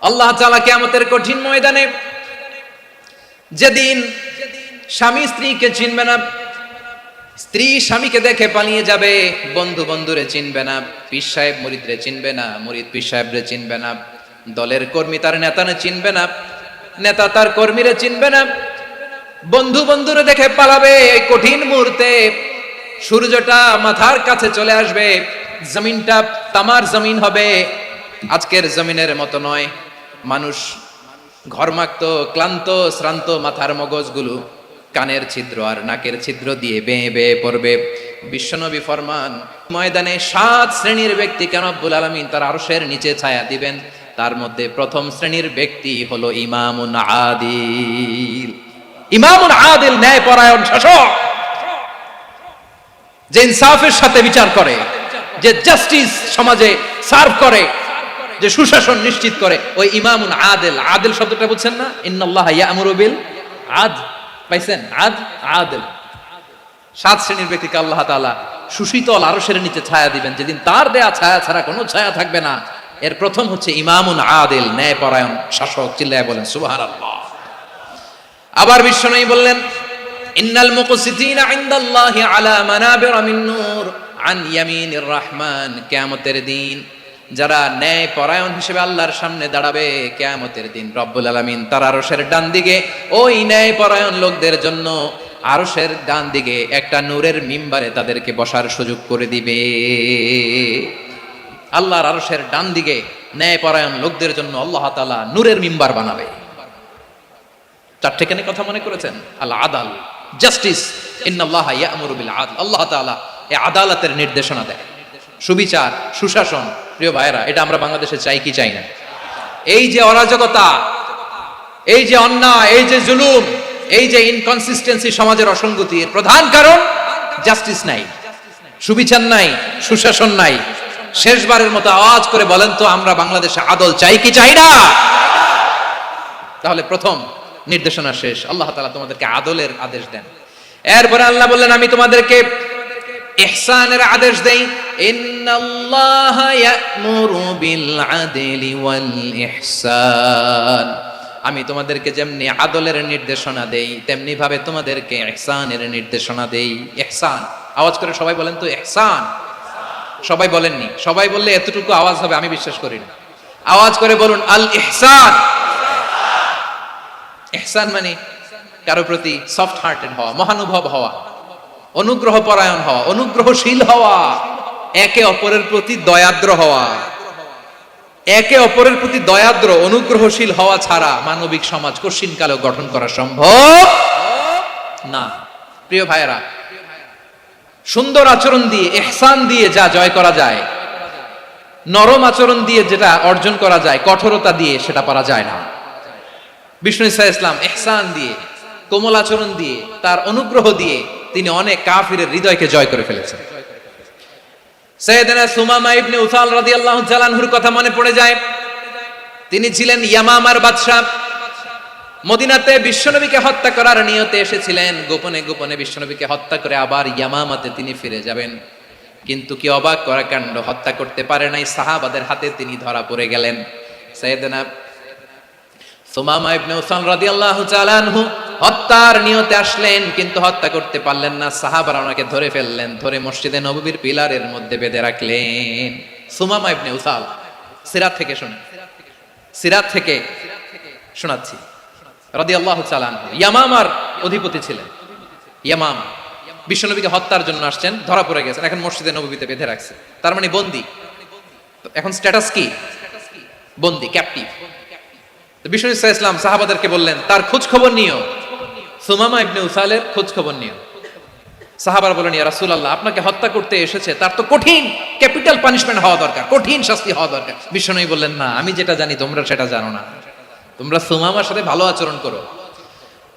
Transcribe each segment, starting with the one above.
আল্লাহ তাআলা কিয়ামতের কঠিন ময়দানে যেদিন স্বামী স্ত্রীকে চিনবে না, স্ত্রী স্বামীকে দেখে পালিয়ে যাবে, বন্ধু বন্ধুরে চিনবে না, পীর সাহেব মুরিদরে চিনবে না, মুরিদ পীর সাহেবরে চিনবে না, দলের কর্মী তার নেতারে চিনবে না, নেতা তার কর্মীরে চিনবে না, বন্ধু বন্ধুরে দেখে পালাবে। এই কঠিন মুহূর্তে সূর্যটা মাথার কাছে চলে আসবে, জমিনটা তামার জমিন হবে, আজকের জমিনের মতো নয়। মানুষ ঘর্মাক্ত, ক্লান্ত, শ্রান্ত মাথার মগজগুলো কানের ছিদ্র আর নাকের ছিদ্র দিয়ে বেয়ে বেয়ে পড়বে। বিশ্বনবী ফরমান, ময়দানে 7 শ্রেণীর ব্যক্তিকে রব্বুল আলামিন তার আরশের নিচে ছায়া দিবেন। তার মধ্যে প্রথম শ্রেণীর ব্যক্তি হলো ইমামুন আদিল। ইমামুন আদিল, ন্যায়পরায়ণ শাসক, যে ইনসাফের সাথে বিচার করে, যে জাস্টিস সমাজে সার্ভ করে, যে সুশাসন নিশ্চিত করে, ওই ইমামুন আদিল। আদিল শব্দটা বুঝছেন না? ইন্নাল্লাহা ইয়া'মুরু বিল আদল, পাইছেন? আদিল। 7 শ্রেণীর ব্যক্তিকে আল্লাহ তাআলা সুশীতল আরশের নিচে ছায়া দিবেন, যেদিন তার দেয়া ছায়া ছাড়া কোনো ছায়া থাকবে না। এর প্রথম হচ্ছে ইমামুন আদিল, ন্যায়পরায়ণ শাসক। চিল্লায় বলেন সুবহানাল্লাহ। আবার বিশ্বনবী বললেন, ইন্নাল মুকসিতিনা ইনদাল্লাহি আলা মানাবিরা মিন নূর আন ইয়ামিনির রহমান। কিয়ামতের দিন যারা ন্যায়পরায়ণ হিসেবে আল্লাহর সামনে দাঁড়াবে, কিয়ামতের দিন রব্বুল আলামিন তার আরশের ডান দিকে ওই ন্যায়পরায়ণ লোকদের জন্য আরশের ডান দিকে একটা নূরের মিম্বারে তাদেরকে বসার সুযোগ করে দিবে। আল্লাহর আরশের ডান দিকে ন্যায়পরায়ণ লোকদের জন্য আল্লাহ তাআলা নূরের মিম্বার বানাবে। 4টে কেন কথা মনে করেছেন? আল আদাল, জাস্টিস। ইন্নাল্লাহা ইয়া'মুরু বিল আদল। আল্লাহ তাআলা এই আদালতের নির্দেশনা দেয়, সুবিচার, সুশাসন। প্রিয় ভাইরা, এটা আমরা বাংলাদেশে চাই কি চাই না? এই যে অরাজকতা, এই যে অন্যায়, এই যে জুলুম, এই যে ইনকনসিস্টেন্সি, সমাজের অসঙ্গতি, এর প্রধান কারণ জাস্টিস নাই, সুবিচার নাই, সুশাসন নাই। শেষবারের মতো আওয়াজ করে বলেন তো, আমরা বাংলাদেশে আদল চাই কি চাই না? তাহলে প্রথম নির্দেশনা শেষ। আল্লাহ তাআলা তোমাদেরকে আদলের আদেশ দেন। এরপরে আল্লাহ বললেন, আমি তোমাদেরকে ইহসানের আদেশ দেই। ইন্নাল্লাহা ইয়া'মুরু বিল আদলি ওয়াল ইহসান। আমি তোমাদেরকে যেমনি আদলের নির্দেশনা দেই, তেমনি ভাবে তোমাদেরকে ইহসানের নির্দেশনা দেই। ইহসান, আওয়াজ করে সবাই বলেন তো ইহসান। সবাই বলেননি, সবাই বললে এতটুকু আওয়াজ হবে আমি বিশ্বাস করি না। আওয়াজ করে বলুন আল ইহসান। ইহসান মানে কারো প্রতি সফট হার্টেড হওয়া, মহানুভব হওয়া, অনুগ্রহ পরায়ণ হওয়া, অনুগ্রহশীল হওয়া, একে অপরের প্রতি দয়াদ্র হওয়া। একে অপরের প্রতি দয়াদ্র, অনুগ্রহশীল হওয়া ছাড়া মানবিক সমাজ কশিনকালেও গঠন করা সম্ভব না। প্রিয় ভাইয়েরা, সুন্দর আচরণ দিয়ে, ইহসান দিয়ে যা জয় করা যায়, নরম আচরণ দিয়ে যেটা অর্জন করা যায়, কঠোরতা দিয়ে সেটা পারা যায় না। বিষ্ণু ঈসা ইসলাম ইহসান দিয়ে, কোমল আচরণ দিয়ে, তার অনুগ্রহ দিয়ে তিনি অনেক কাফিরের হৃদয়কে জয় করে ফেলেছেন। সাইয়েদনা সুমামা ইবনে উসাল রাদিয়াল্লাহু তাআলা আনহুর কথা মনে পড়ে যায়। তিনি ছিলেন ইয়ামামার বাদশা। মদিনাতে বিশ্বনবীকে হত্যা করার নিয়তে এসেছিলেন, গোপনে গোপনে বিশ্বনবীকে হত্যা করে আবার ইয়ামামাতে তিনি ফিরে যাবেন। কিন্তু কি অবাক করা কাণ্ড, হত্যা করতে পারে নাই, সাহাবাদের হাতে তিনি ধরা পড়ে গেলেন। সাইয়েদনা সুমামা ইবনে উসাল রাদিয়াল্লাহু তাআলা আনহু হত্যার নিয়তে আসলেন, কিন্তু হত্যা করতে পারলেন না। সাহাবারা ওনাকে ধরে ফেললেন, ধরে মসজিদে নববীর পিলারের মধ্যে বেঁধে রাখলেন। সুমামা ইবনে উসাল, সিরাত থেকে শুনে, সিরাত থেকে শোনাচ্ছি, রাদিয়াল্লাহু তাআলা আনহু ইয়ামামার অধিপতি ছিলেন। ইয়ামামা বিশ্বনবীকে হত্যার জন্য আসছেন, ধরা পড়ে গেছেন, এখন মসজিদে নববীতে বেঁধে রাখছে, তার মানে বন্দী। এখন স্ট্যাটাস কি? বন্দী, ক্যাপটিভ। বিষ্ণু ঈসা ইসলাম সাহাবাদেরকে বললেন, তার খোঁজ খবর নিও, সুমামা ইবনে উসালের খোঁজ খবর নিও। সাহাবারা বলেন, ইয়া রাসূলুল্লাহ, আপনাকে হত্যা করতে এসেছে, তার তো কঠিন ক্যাপিটাল পানিশমেন্ট হওয়া দরকার, কঠিন শাস্তি হওয়া দরকার। বিশ্বনবী বললেন, না, আমি যেটা জানি তোমরা সেটা জানো না, তোমরা সুমামার সাথে ভালো আচরণ করো।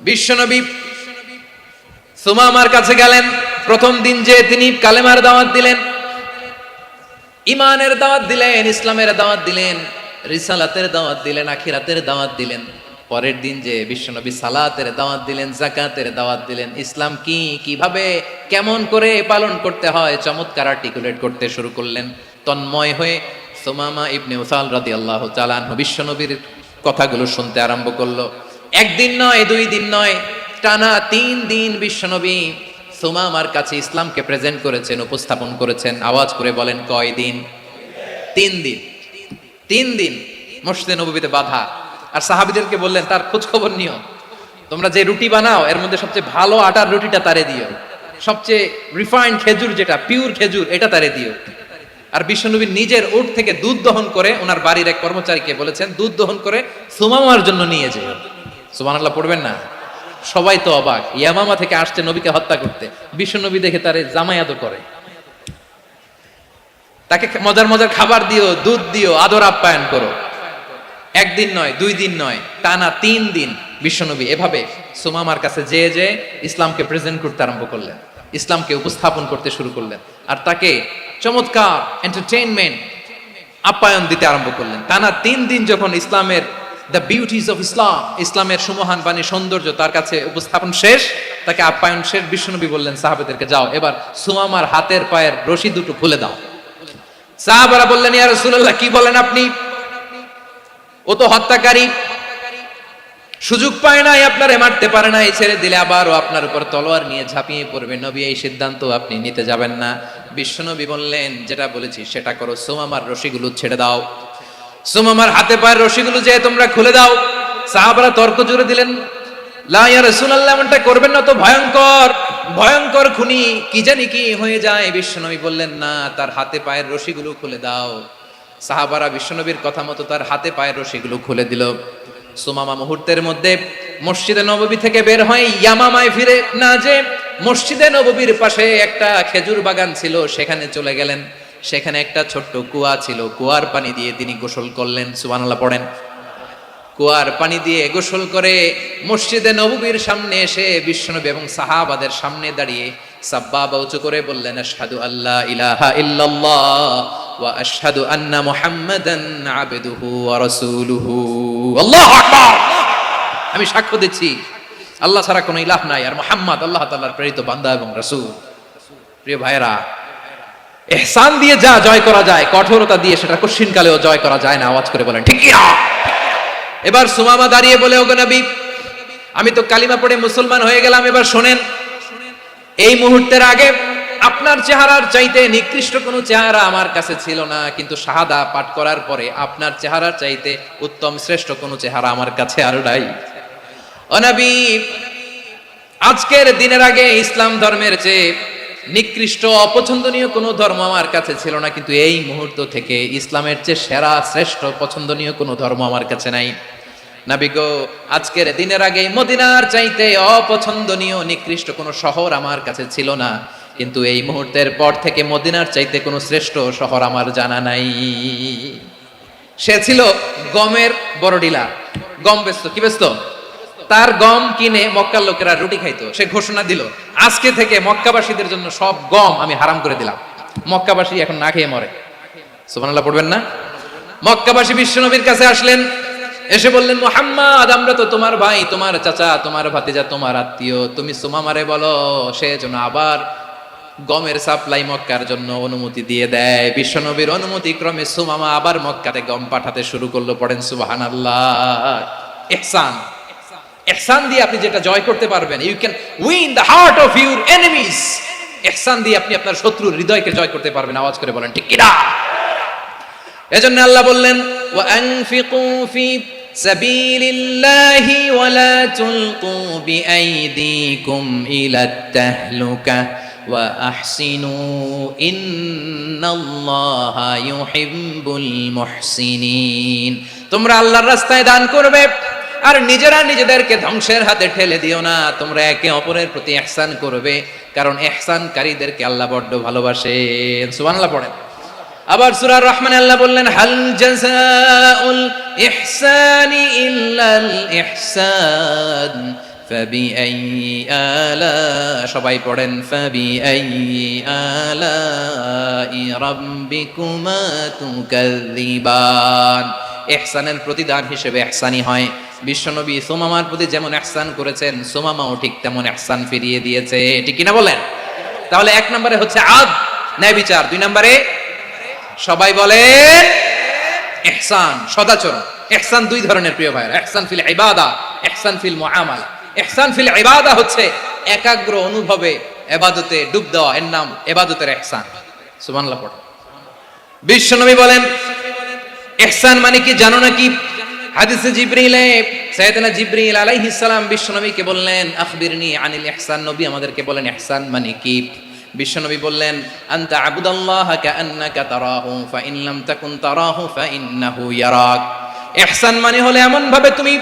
বিশ্বনবী সুমামার কাছে গেলেন। প্রথম দিন যে তিনি কালেমার দাওয়াত দিলেন, ঈমানের দাওয়াত দিলেন, ইসলামের দাওয়াত দিলেন, রিসালাতের দাওয়াত দিলেন, আখিরাতের দাওয়াত দিলেন। পরের দিন যে বিশ্বনবী সালাতের দাওয়াত দিলেন, যাকাতের দাওয়াত দিলেন, ইসলাম কি, কিভাবে, কেমন করে পালন করতে হয় চমৎকার আর্টিকুলেট করতে শুরু করলেন। তন্ময় হয়ে সুমামা ইবনে উসাল রাদিয়াল্লাহু তাআলা আনহু বিশ্বনবীর কথাগুলো শুনতে আরম্ভ করলো। একদিন নয়, 2 দিন নয়, টানা 3 দিন বিশ্বনবী সুমামার কাছে ইসলামকে প্রেজেন্ট করেছেন, উপস্থাপন করেছেন। আওয়াজ করে বলেন, কয় দিন? 3 দিন। 3 দিন মসজিদে নববীতে বাধা। আর সাহাবীদেরকে বললেন, তার খোঁজ খবর নিও, তোমরা যে রুটি বানাও এর মধ্যে সবচেয়ে ভালো আটার রুটিটা তারে দিও, সবচেয়ে রিফাইন্ড খেজুর, যেটা পিওর খেজুর, এটা তারে দিও। আর বিশ্বনবী নিজের উট থেকে দুধ দহন করে ওনার বাড়ির এক কর্মচারীকে বলেছেন, দুধ দহন করে সুমামার জন্য নিয়ে যেও। সুবহানাল্লাহ পড়বেন না? সবাই তো অবাক, ইয়ামামা থেকে আসছে নবীকে হত্যা করতে, বিশ্বনবী দেখে তারে জামাই আদর করে, তাকে মজার মজার খাবার দিও, দুধ দিও, আদর আপ্যায়ন করো। একদিন নয়, 2 দিন নয়, টানা 3 দিন বিশ্বনবী এভাবে সুমামার কাছে যেয়ে ইসলামকে প্রেজেন্ট করতে আরম্ভ করলেন, ইসলামকে উপস্থাপন করতে শুরু করলেন, আর তাকে চমৎকার এন্টারটেইনমেন্ট আপ্যায়ন দিতে আরম্ভ করলেন। টানা 3 দিন যখন ইসলামের দ্য বিউটিজ অফ ইসলাম, ইসলামের সুমহান বাণী, সৌন্দর্য তার কাছে উপস্থাপন শেষ, তাকে আপ্যায়ন শেষ, বিশ্বনবী বললেন সাহাবাদেরকে, যাও এবার সুমামার হাতের পায়ের রশি দুটো খুলে দাও। সাহাবারা বললেন, ইয়া রাসূলুল্লাহ, কি বলেন আপনি? ও তো হত্যাকারী, সুযোগ পায় নাই, আপনারে মারতে পারে না, এই ছেড়ে দিলে আবারও আপনার উপর তলোয়ার নিয়ে ঝাঁপিয়ে পড়বে। নবী, এই সিদ্ধান্ত আপনি নিতে যাবেন না। বিশ্বনবী বললেন, যেটা বলেছি সেটা করো, সুমামার রশিগুলো ছেড়ে দাও, সুমামার হাতে পায়ের রশিগুলো যে তোমরা খুলে দাও। সাহাবারা তর্ক জুড়ে দিলেন, লা ইয়া রাসূলুল্লাহ, এমনটা করবেন না, তো ভয়ঙ্কর ভয়ঙ্কর খুনি, কি জানি কি হয়ে যায়। বিশ্বনবী বললেন, না, তার হাতে পায়ের রশিগুলো খুলে দাও। সাহাবারা বিশ্বনবীর কথা মতো তার হাতে পায়ের রশিগুলো খুলে দিল। সুমামা মুহূর্তের মধ্যে মসজিদে নববী থেকে বের হয়ে ইয়ামামায় ফিরে না যে মসজিদে নববীর পাশে একটা খেজুর বাগান ছিল, সেখানে চলে গেলেন। সেখানে একটা ছোট্ট কুয়া ছিল, কুয়ার পানি দিয়ে তিনি গোসল করলেন। সুবহানাল্লাহ পড়েন। কুয়ার পানি দিয়ে গোসল করে মসজিদে নববীর সামনে এসে বিশ্বনবী এবং সাহাবাদের সামনে দাঁড়িয়ে সাব্বাবা উঁচু করে বললেন, আশহাদু আল্লা ইলাহা ইল্লাল্লাহ ওয়া আশহাদু আন্না মুহাম্মাদান আবদুহু ওয়া রাসূলুহু। আল্লাহু আকবার। আমি সাক্ষ্য দিচ্ছি আল্লাহ ছাড়া কোনো ইলাহ নাই, আর মুহাম্মদ আল্লাহ তাআলার প্রেরিত বান্দা এবং রাসূল। প্রিয় ভাইরা, ইহসান দিয়ে যা জয় করা যায়, কঠোরতা দিয়ে সেটা কঠিনকালেও জয় করা যায় না। আওয়াজ করে বলেন, ঠিক কি না? এবার সুমামা দাঁড়িয়ে বলে, ওগো নবী, আমি তো কালিমা পড়ে মুসলমান হয়ে গেলাম, এবার শোনেন, এই মুহূর্তের আগে আপনার চেহারার চাইতে নিকৃষ্ট কোনো চেহারা আমার কাছে ছিল না, কিন্তু শাহাদা পাঠ করার পরে আপনার চেহারার চাইতে উত্তম শ্রেষ্ঠ কোনো চেহারা আমার কাছে আর নাই। ও নবী, আজকের দিনের আগে ইসলাম ধর্মের চেয়ে নিকৃষ্ট অপছন্দনীয় কোনো ধর্ম আমার কাছে ছিল না, কিন্তু এই মুহূর্ত থেকে ইসলামের চেয়ে সেরা শ্রেষ্ঠ পছন্দনীয় কোনো ধর্ম আমার কাছে নাই। নবী গো, আজকের দিনের আগে মদিনার চাইতে অপছন্দনীয় নিকৃষ্ট কোনো শহর আমার কাছে ছিল না, কিন্তু এই মুহূর্তের পর থেকে মদিনার চাইতে কোনো শ্রেষ্ঠ শহর আমার জানা নাই। সে ছিল গমের বড় ডিলার, গম বেচতো। কি বেচতো? তার গম কিনে মক্কার লোকেরা রুটি খাইতো। সে ঘোষণা দিল, আজকে থেকে মক্কাবাসীদের জন্য সব গম আমি হারাম করে দিলাম, মক্কাবাসী এখন না খেয়ে মরে। সুবহানাল্লাহ পড়বেন না? মক্কাবাসী বিশ্বনবীর কাছে আসলেন, এসে বললেন, মুহাম্মদ, আমরা তো তোমার ভাই, তোমার চাচা, তোমার ভাতিজা, তোমার আত্মীয়, তুমি সুমামারে বলো সে যেন আবার গমের সাপ্লাই মক্কার জন্য অনুমতি দিয়ে দেয়। বিশ্বনবীর অনুমতি ক্রমে সুমামা আবার মক্কাতে গম পাঠাতে শুরু করলো। পড়েন সুবহানাল্লাহ। ইহসান, ইহসান দিয়ে আপনি যেটা জয় করতে পারবেন, you can win the heart of your enemies. ইহসান দিয়ে আপনি আপনার শত্রুর হৃদয়কে জয় করতে পারবেন। আওয়াজ করে বলেন, ঠিক কি না? এজন্য আল্লাহ বললেন, ওয়া আনফিকু ফি সাবিলিল্লাহি ওয়া লা তুলকু বিআইদিকুম ইলাত তাহলুকা ওয়া আহসিনু ইন্নাল্লাহা ইউহিব্বুল মুহসিনিন। তোমরা আল্লাহর রাস্তায় দান করবে আর নিজেরা নিজেদেরকে ধ্বংসের হাতে ঠেলে দিও না। তোমরা একে অপরের প্রতি ইহসান করবে, কারণ ইহসানকারীদেরকে আল্লাহ বড় ভালোবাসেন। সুবহানাল্লাহ পড়েন। আবার সূরা রহমানে আল্লাহ বললেন, হাল জাযাউল ইহসানি ইল্লাল ইহসান ফাবিআইয়ি আলা, সবাই পড়েন, ফাবিআইয়ি আলাই রাব্বিকুমা তুকাযযিবান। ইহসানের প্রতিদান হিসেবে ইহসানই হয়। বিশ্বনবী সুমামার প্রতি যেমন ইহসান করেছেন, সুমামাও ঠিক তেমন ইহসান ফিরিয়ে দিয়েছে। ঠিক কিনা বলেন? তাহলে 1 নম্বরে হচ্ছে আদল, ন্যায় বিচার। 2 নম্বরে সবাই বলে ইহসান, সদাচরণ। ইহসান দুই ধরনের প্রিয় ভাইরা, ইহসান ফিল ইবাদা, ইহসান ফিল মুআমালা। ইহসান ফিল ইবাদা হচ্ছে একাগ্র অনুভবে ইবাদতে ডুব দেওয়া, এর নাম ইবাদতের ইহসান। সুবহানাল্লাহ পড়ো। বিশ্বনবী বলেন ইহসান মানে কি জানো নাকি? হাদিসে জিবরিলে সাইয়েদনা জিবরিল আলাইহিস সালাম বিশ্বনবীকে বললেন আখবিরনি আনিল ইহসান। নবী আমাদেরকে বলেন ইহসান মানে কি? বিশ্বনবী বললেন আনতা আবুদাল্লাহা কাআন্নাকা তারাহু ফাইন লাম তাকুন তারাহু ফাইন্নাহু ইয়ারাক। ইহসান মানে হলো এমন ভাবে তুমি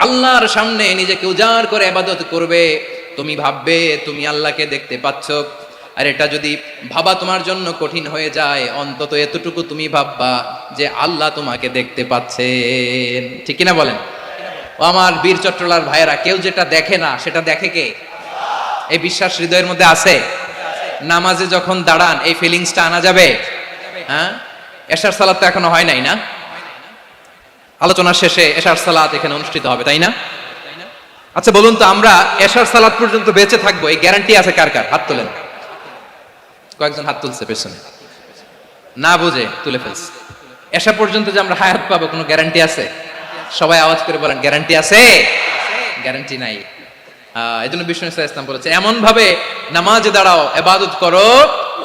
আল্লাহর সামনে নিজেকে উজাড় করে ইবাদত করবে, তুমি ভাববে তুমি আল্লাহকে দেখতে পাচ্ছ। আর এটা যদি ভাবা তোমার জন্য কঠিন হয়ে যায়, অন্তত এতটুকু তুমি ভাববা যে আল্লাহ তোমাকে দেখতে পাচ্ছেন। ঠিক কিনা বলেন? ও আমার বীর চট্টলার ভাইয়েরা, কেউ যেটা দেখে না সেটা দেখে কে? এই বিশ্বাস হৃদয়ের মধ্যে আছে? নামাজে যখন দাঁড়ান এই ফিলিংসটা আনা যাবে? হ্যাঁ, এশার সালাত তো এখনো হয় নাই না? আলোচনা শেষে এশার সালাত এখানে অনুষ্ঠিত হবে, তাই না? আচ্ছা বলুন তো, আমরা এশার সালাত পর্যন্ত বেঁচে থাকবো এই গ্যারান্টি আছে কার কার? হাত তোলেন। কয়েকজন হাত তুলছে পেছনে, না বুঝে তুলে ফেলছে। এশা পর্যন্ত যে আমরা হায়াত পাবো কোনো গ্যারান্টি আছে? সবাই আওয়াজ করে বলেন গ্যারান্টি আছে? গ্যারান্টি নাই। এই জন্য বিষ্ণু ইসলাম বলেছে এমন ভাবে নামাজে দাঁড়াও, ইবাদত করো,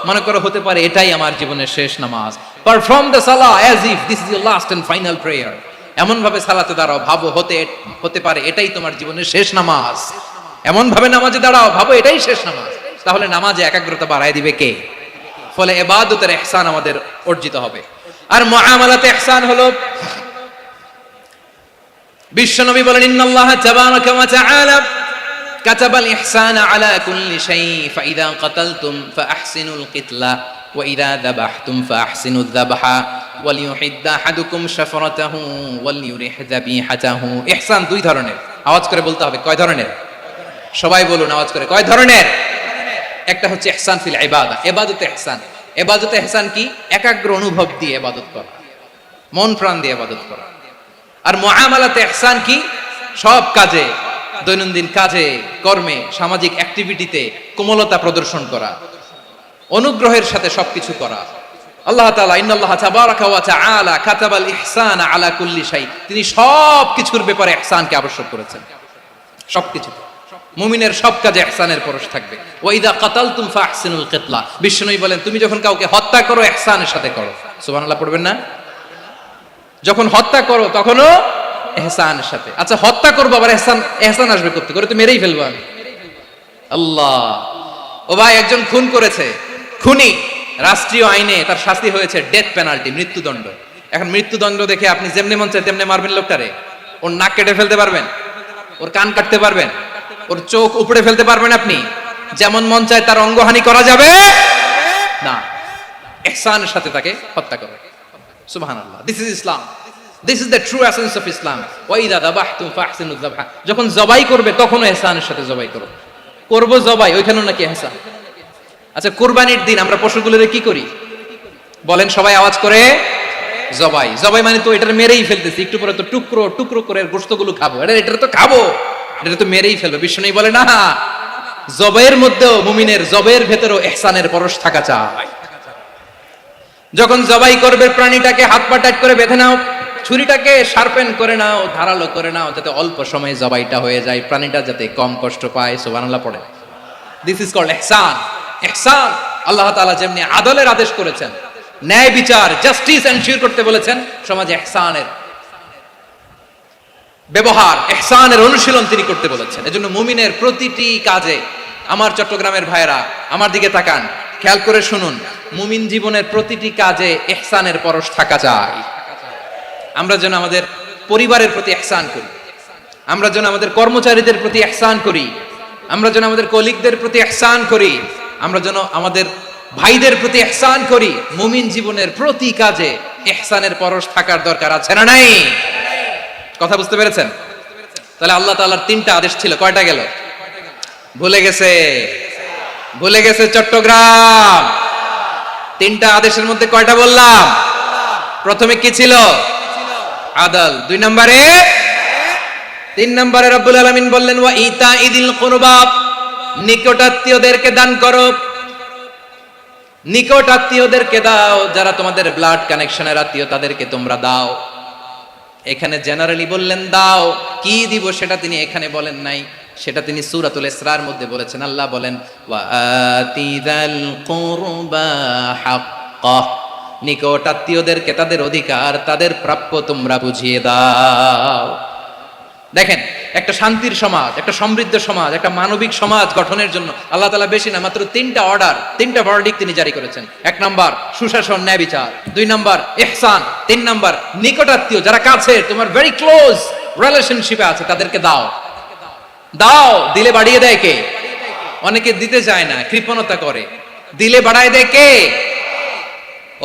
মনে করো হতে পারে এটাই আমার জীবনের শেষ নামাজ। Perform the salah as if this is your last and final prayer. এমন ভাবে সালাতে দাঁড়াও, ভাবো হতে পারে এটাই তোমার জীবনের শেষ নামাজ। এমন ভাবে নামাজে দাঁড়াও, ভাবো এটাই শেষ নামাজ। তাহলে নামাজে একাগ্রতা বাড়ায় দিবে কে? ফলে ইবাদতের ইহসান আমাদের অর্জিত হবে। আর মুআমালাতে ইহসান হলো, বিশ্বনবী বলেন ইন্নাল্লাহা তাবারাকা ওয়া তাআলা কাতাবাল ইহসানা আলা কুল্লি শাই ফাইদা কাতালতুম ফাআহসিনুল কিতলা ওয়া ইযা যাবাহতুম ফাআহসিনুয যাবহা ওয়ালিয়ুহিদ্দা আহাদুকুম শাফরাতাহু ওয়ালিয়ুরিহ যাবিহাতাহু। ইহসান দুই ধরনের। আওয়াজ করে বলতে হবে কয় ধরনের? সবাই বলুন আওয়াজ করে, কয় ধরনের? একটা হচ্ছে ইহসান ফিল ইবাদা, ইবাদতে ইহসান। ইবাদতে ইহসান কি? একাগ্র অনুভব দিয়ে ইবাদত করা, মন প্রাণ দিয়ে ইবাদত করা। আর মুআমালাতে ইহসান কি? সব কাজে, দৈনন্দিন কাজে, কর্মে, সামাজিক অ্যাক্টিভিটিতে কোমলতা প্রদর্শন করা, অনুগ্রহের সাথে সবকিছু করা। আল্লাহ তাআলা ইন্নাল্লাহা তাবারাকা ওয়া তাআলা কাতাবাল ইহসানা আলা কুল্লি শাই, তিনি সব কিছুর ব্যাপারে ইহসানকে আবশ্যক করেছেন। সবকিছু মুমিনের সব কাজে ইহসানের পরশ থাকবে। ওয়া ইযা কাতালতুম ফাহসিনুল কিতলা, বিশ্বনবী বলেন তুমি যখন কাউকে হত্যা করো ইহসানের সাথে করো। সুবহানাল্লাহ পড়বেন না? যখন হত্যা করো তখনও ইহসানের সাথে। আচ্ছা হত্যা করবো আবার ইহসান আসবে করতে করে, তো মেরেই ফেলবো আমি। আল্লাহ, ও ভাই একজন খুন করেছে, খুনি, রাষ্ট্রীয় আইনে তার শাস্তি হয়েছে ডেথ পেনাল্টি, মৃত্যুদণ্ড। এখন মৃত্যুদণ্ড দেখে আপনি যেমনি মন চায় তেমনি মারবেন লোকটারে? ওর নাক কেটে ফেলতে পারবেন? ওর কান কাটতে পারবেন? ওর চোখ উপড়ে ফেলতে পারবেন আপনি? যেমন মন চায় তার অঙ্গহানি করা যাবে না। ইহসানের সাথে তাকে হত্যা করো। সুবহানাল্লাহ, this is Islam, this is the true essence of Islam. ওয়া ইযা যাবাহতুম ফাহসিনুয যাবহা, যখন জবাই করবে তখনও ইহসানের সাথে জবাই করো। করব জবাই, ওইখানেও নাকি ইহসান। আচ্ছা কুরবানির দিন আমরা পশুগুলোরে কি করি বলেন সবাই আওয়াজ করে? জবাই। জবাই মানে তো এটার মেরেই ফেলতেছি, একটু পরে তো টুকরো টুকরো করে গোশতগুলো খাবো, এটা তো খাবো, এটা তো মেরেই ফেলবে। বিষ্ণু বলে না, জবাইয়ের মধ্যেও মুমিনের জবাইয়ের ভেতরেও ইহসানের পরশ থাকা চাই। যখন জবাই করবে প্রাণীটাকে হাত পা টাইট করে বেঁধে নাও, ছুরিটাকে শার্পেন করে নাও, ধারালো করে নাও, যাতে অল্প সময়ে জবাইটা হয়ে যায়, প্রাণীটা যাতে কম কষ্ট পায়। সুবহানাল্লাহ পড়ে। দিস ইজ কল্ড ইহসান। ইহসান আল্লাহ তাআলা যেমনি আদলের আদেশ করেছেন, ন্যায় বিচার, জাস্টিস এনশিওর করতে বলেছেন, সমাজে ইহসানের ব্যবহার, ইহসানের অনুশীলন তিনি করতে বলেছেন। এজন্য মুমিনের প্রতিটি কাজে, আমার চট্টগ্রামের ভাইরা আমার দিকে তাকান, খেয়াল করে শুনুন, মুমিন জীবনের প্রতিটি কাজে ইহসানের পরশ থাকা চাই। আমরা যেন আমাদের পরিবারের প্রতি ইহসান করি, আমরা যেন আমাদের কর্মচারীদের প্রতি ইহসান করি, আমরা যেন আমাদের কলিগদের প্রতি ইহসান করি, আমরা যেন আমাদের ভাইদের প্রতি ইহসান করি। মুমিন জীবনের প্রতি কাজে ইহসানের পরশ থাকার দরকার আছে না নাই? কথা বুঝতে পেরেছেন? তাহলে আল্লাহ তাআলার তিনটা আদেশ ছিল, কয়টা গেল? ভুলে গেছে, ভুলে গেছে চট্টগ্রাম। তিনটা আদেশের মধ্যে কয়টা বললাম? প্রথমে কি ছিল? আদল। দুই নম্বরে, তিন নম্বরে রব্বুল আলামিন বললেন ওয়া ইতাইদিল কুরবা, নিকটাত্মীয়দেরকে দান করো, নিকটাত্মীয়দেরকে দাও, যারা তোমাদের ব্লাড কানেকশনের আত্মীয় তাদেরকে তোমরা দাও। এখানে জেনারেলি বললেন দাও, কি দিব সেটা তিনি এখানে বলেন নাই, সেটা তিনি সূরাতুল ইসরার মধ্যে বলেছেন। আল্লাহ বলেন ওয়া আতিযাল কুরবা হাক্কাহ, নিকট আত্মীয়দেরকে তাদের অধিকার, তাদের প্রাপ্য তোমরা বুঝিয়ে দাও। দেখেন, একটা শান্তির সমাজ, একটা সমৃদ্ধ সমাজ, একটা মানবিক সমাজ গঠনের জন্য আল্লাহ তাআলা বেশি না, মাত্র তিনটা অর্ডার, তিনটা ভার্ডিক্ট তিনি জারি করেছেন। এক নাম্বার সুশাসন, ন্যায় বিচার। দুই নাম্বার ইহসান। তিন নাম্বার নিকটাত্মীয়, যারা কাছে, তোমার ভেরি ক্লোজ রিলেশনশিপে আছে, তাদেরকে দাও। দাও, দিলে বাড়িয়ে দেয় কে? অনেকে দিতে চায় না, কৃপণতা করে। দিলে বাড়ায় দেয় কে?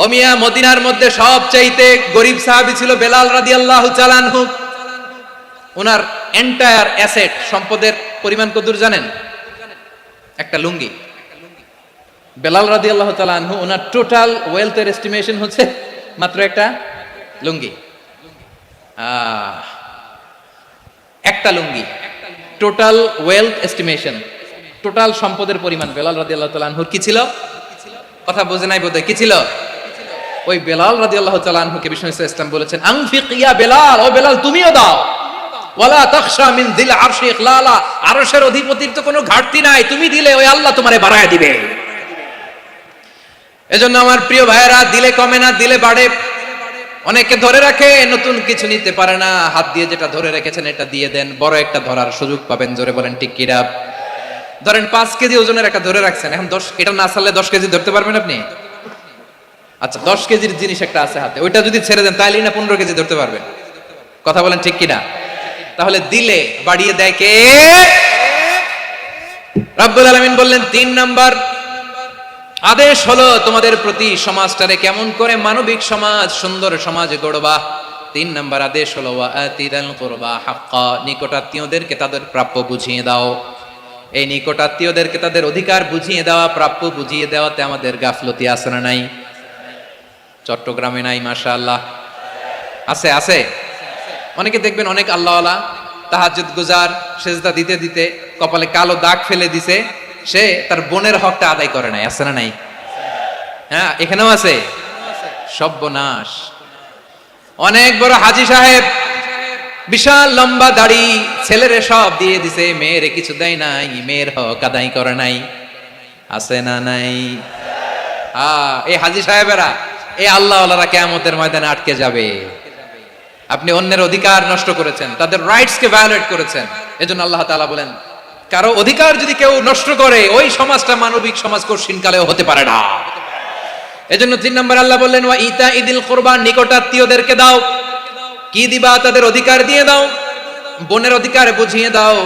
ও মিয়া, মদিনার মধ্যে সবচাইতে গরিব সাহাবী ছিল বেলাল রাদিয়াল্লাহু তাআলা আনহু। ওনার এন্টায়ার অ্যাসেট, সম্পদের পরিমাণ কতদূর জানেন? একটা লুঙ্গি। বেলাল রাদিয়াল্লাহু তাআলা আনহু, ওনার টোটাল ওয়েলথের এস্টিমেশন হচ্ছে মাত্র একটা লুঙ্গি। একটা লুঙ্গি, টোটাল ওয়েলথ এস্টিমেশন, টোটাল সম্পদের পরিমাণ বেলাল রাদিয়াল্লাহু তাআলা আনহুর কি ছিল? কথা বোঝে নাই বোধহয়। কি ছিল? ওই বেলাল রাদিয়াল্লাহু তাআলা আনহুকে বিষ্ণু ইসলাম বলেছেন, আনফিক ইয়া বেলাল, ও বেলাল তুমিও দাও। ওয়ালা তাখশা মিন যিল আরশি ইখলালা, আরশের অধিপতির তো কোনো ঘাটতি নাই, তুমি দিলে ওই আল্লাহ তোমারে বাড়ায় দিবে। এজন্য আমার প্রিয় ভাইয়েরা, দিলে কমে না, দিলে বাড়ে। অনেকে ধরে রাখে, নতুন কিছু নিতে পারে না, হাত দিয়ে যেটা ধরে রেখেছেন এটা দিয়ে দেন, বড় একটা ধরার সুযোগ পাবেন। জোরে বলেন ঠিক কি না? ধরেন 5 কেজি ওজনের একটা ধরে রাখছেন, এখন 10, এটা না ছাড়লে 10 কেজি ধরতে পারবেন আপনি? আচ্ছা, 10 কেজির জিনিস একটা আছে হাতে, ওইটা যদি ছেড়ে দেন তাহলেই না 15 কেজি ধরতে পারবেন। কথা বলেন ঠিক কিনা? তাহলে দিলে বাড়িয়ে দেয় কে? রব্বুল আলামিন বললেন 3 নাম্বার আদেশ হলো তোমাদের প্রতি, সমাজটারে কেমন করে মানবিক সমাজ, সুন্দর সমাজ গড়বা। 3 নাম্বার আদেশ হলো ওয়া আতিযাল কুরবা হাক্কা, নিকটাত্মীয়দেরকে তাদের প্রাপ্য বুঝিয়ে দাও। এই নিকটাত্মীয়দেরকে তাদের অধিকার বুঝিয়ে দেওয়া, প্রাপ্য বুঝিয়ে দেওয়াতে আমাদের গাফলতি আছে না নাই? চট্টগ্রামে নাই? মাশাআল্লাহ আছে, আছে। অনেকে দেখবেন অনেক আল্লাহওয়ালা, তাহাজ্জুদ গুজার, সেজদা দিতে দিতে কপালে কালো দাগ ফেলে দিছে, সে তার বোনের হকটা আদায় করে নাই। আছে না নাই? হ্যাঁ, এখানেও আছে। সর্বনাশ। অনেক বড় হাজী সাহেব, বিশাল লম্বা দাড়ি, ছেলেরে সব দিয়ে দিছে, মেয়েরে কিছু দেয় নাই, মেয়ের হক আদায় করে নাই। আছে না নাই? এই হাজী সাহেবেরা, এই আল্লাহওয়ালারা কিয়ামতের ময়দানে আটকে যাবে। আপনি অন্যের অধিকার নষ্ট করেছেন, তাদের রাইটস কে ভায়োলেট করেছেন। এজন্য আল্লাহ তাআলা বলেন, কারো অধিকার যদি কেউ নষ্ট করে, ওই সমাজটা মানবিক সমাজ কঠিনকালেও হতে পারে না। এজন্য 3 নম্বর আল্লাহ বললেন ওয়া ইতা ইদিল কুরবা, নিকটাত্মীয়দেরকে দাও। কি দিবা? তাদের অধিকার দিয়ে দাও। বোনের অধিকার বুঝিয়ে দাও,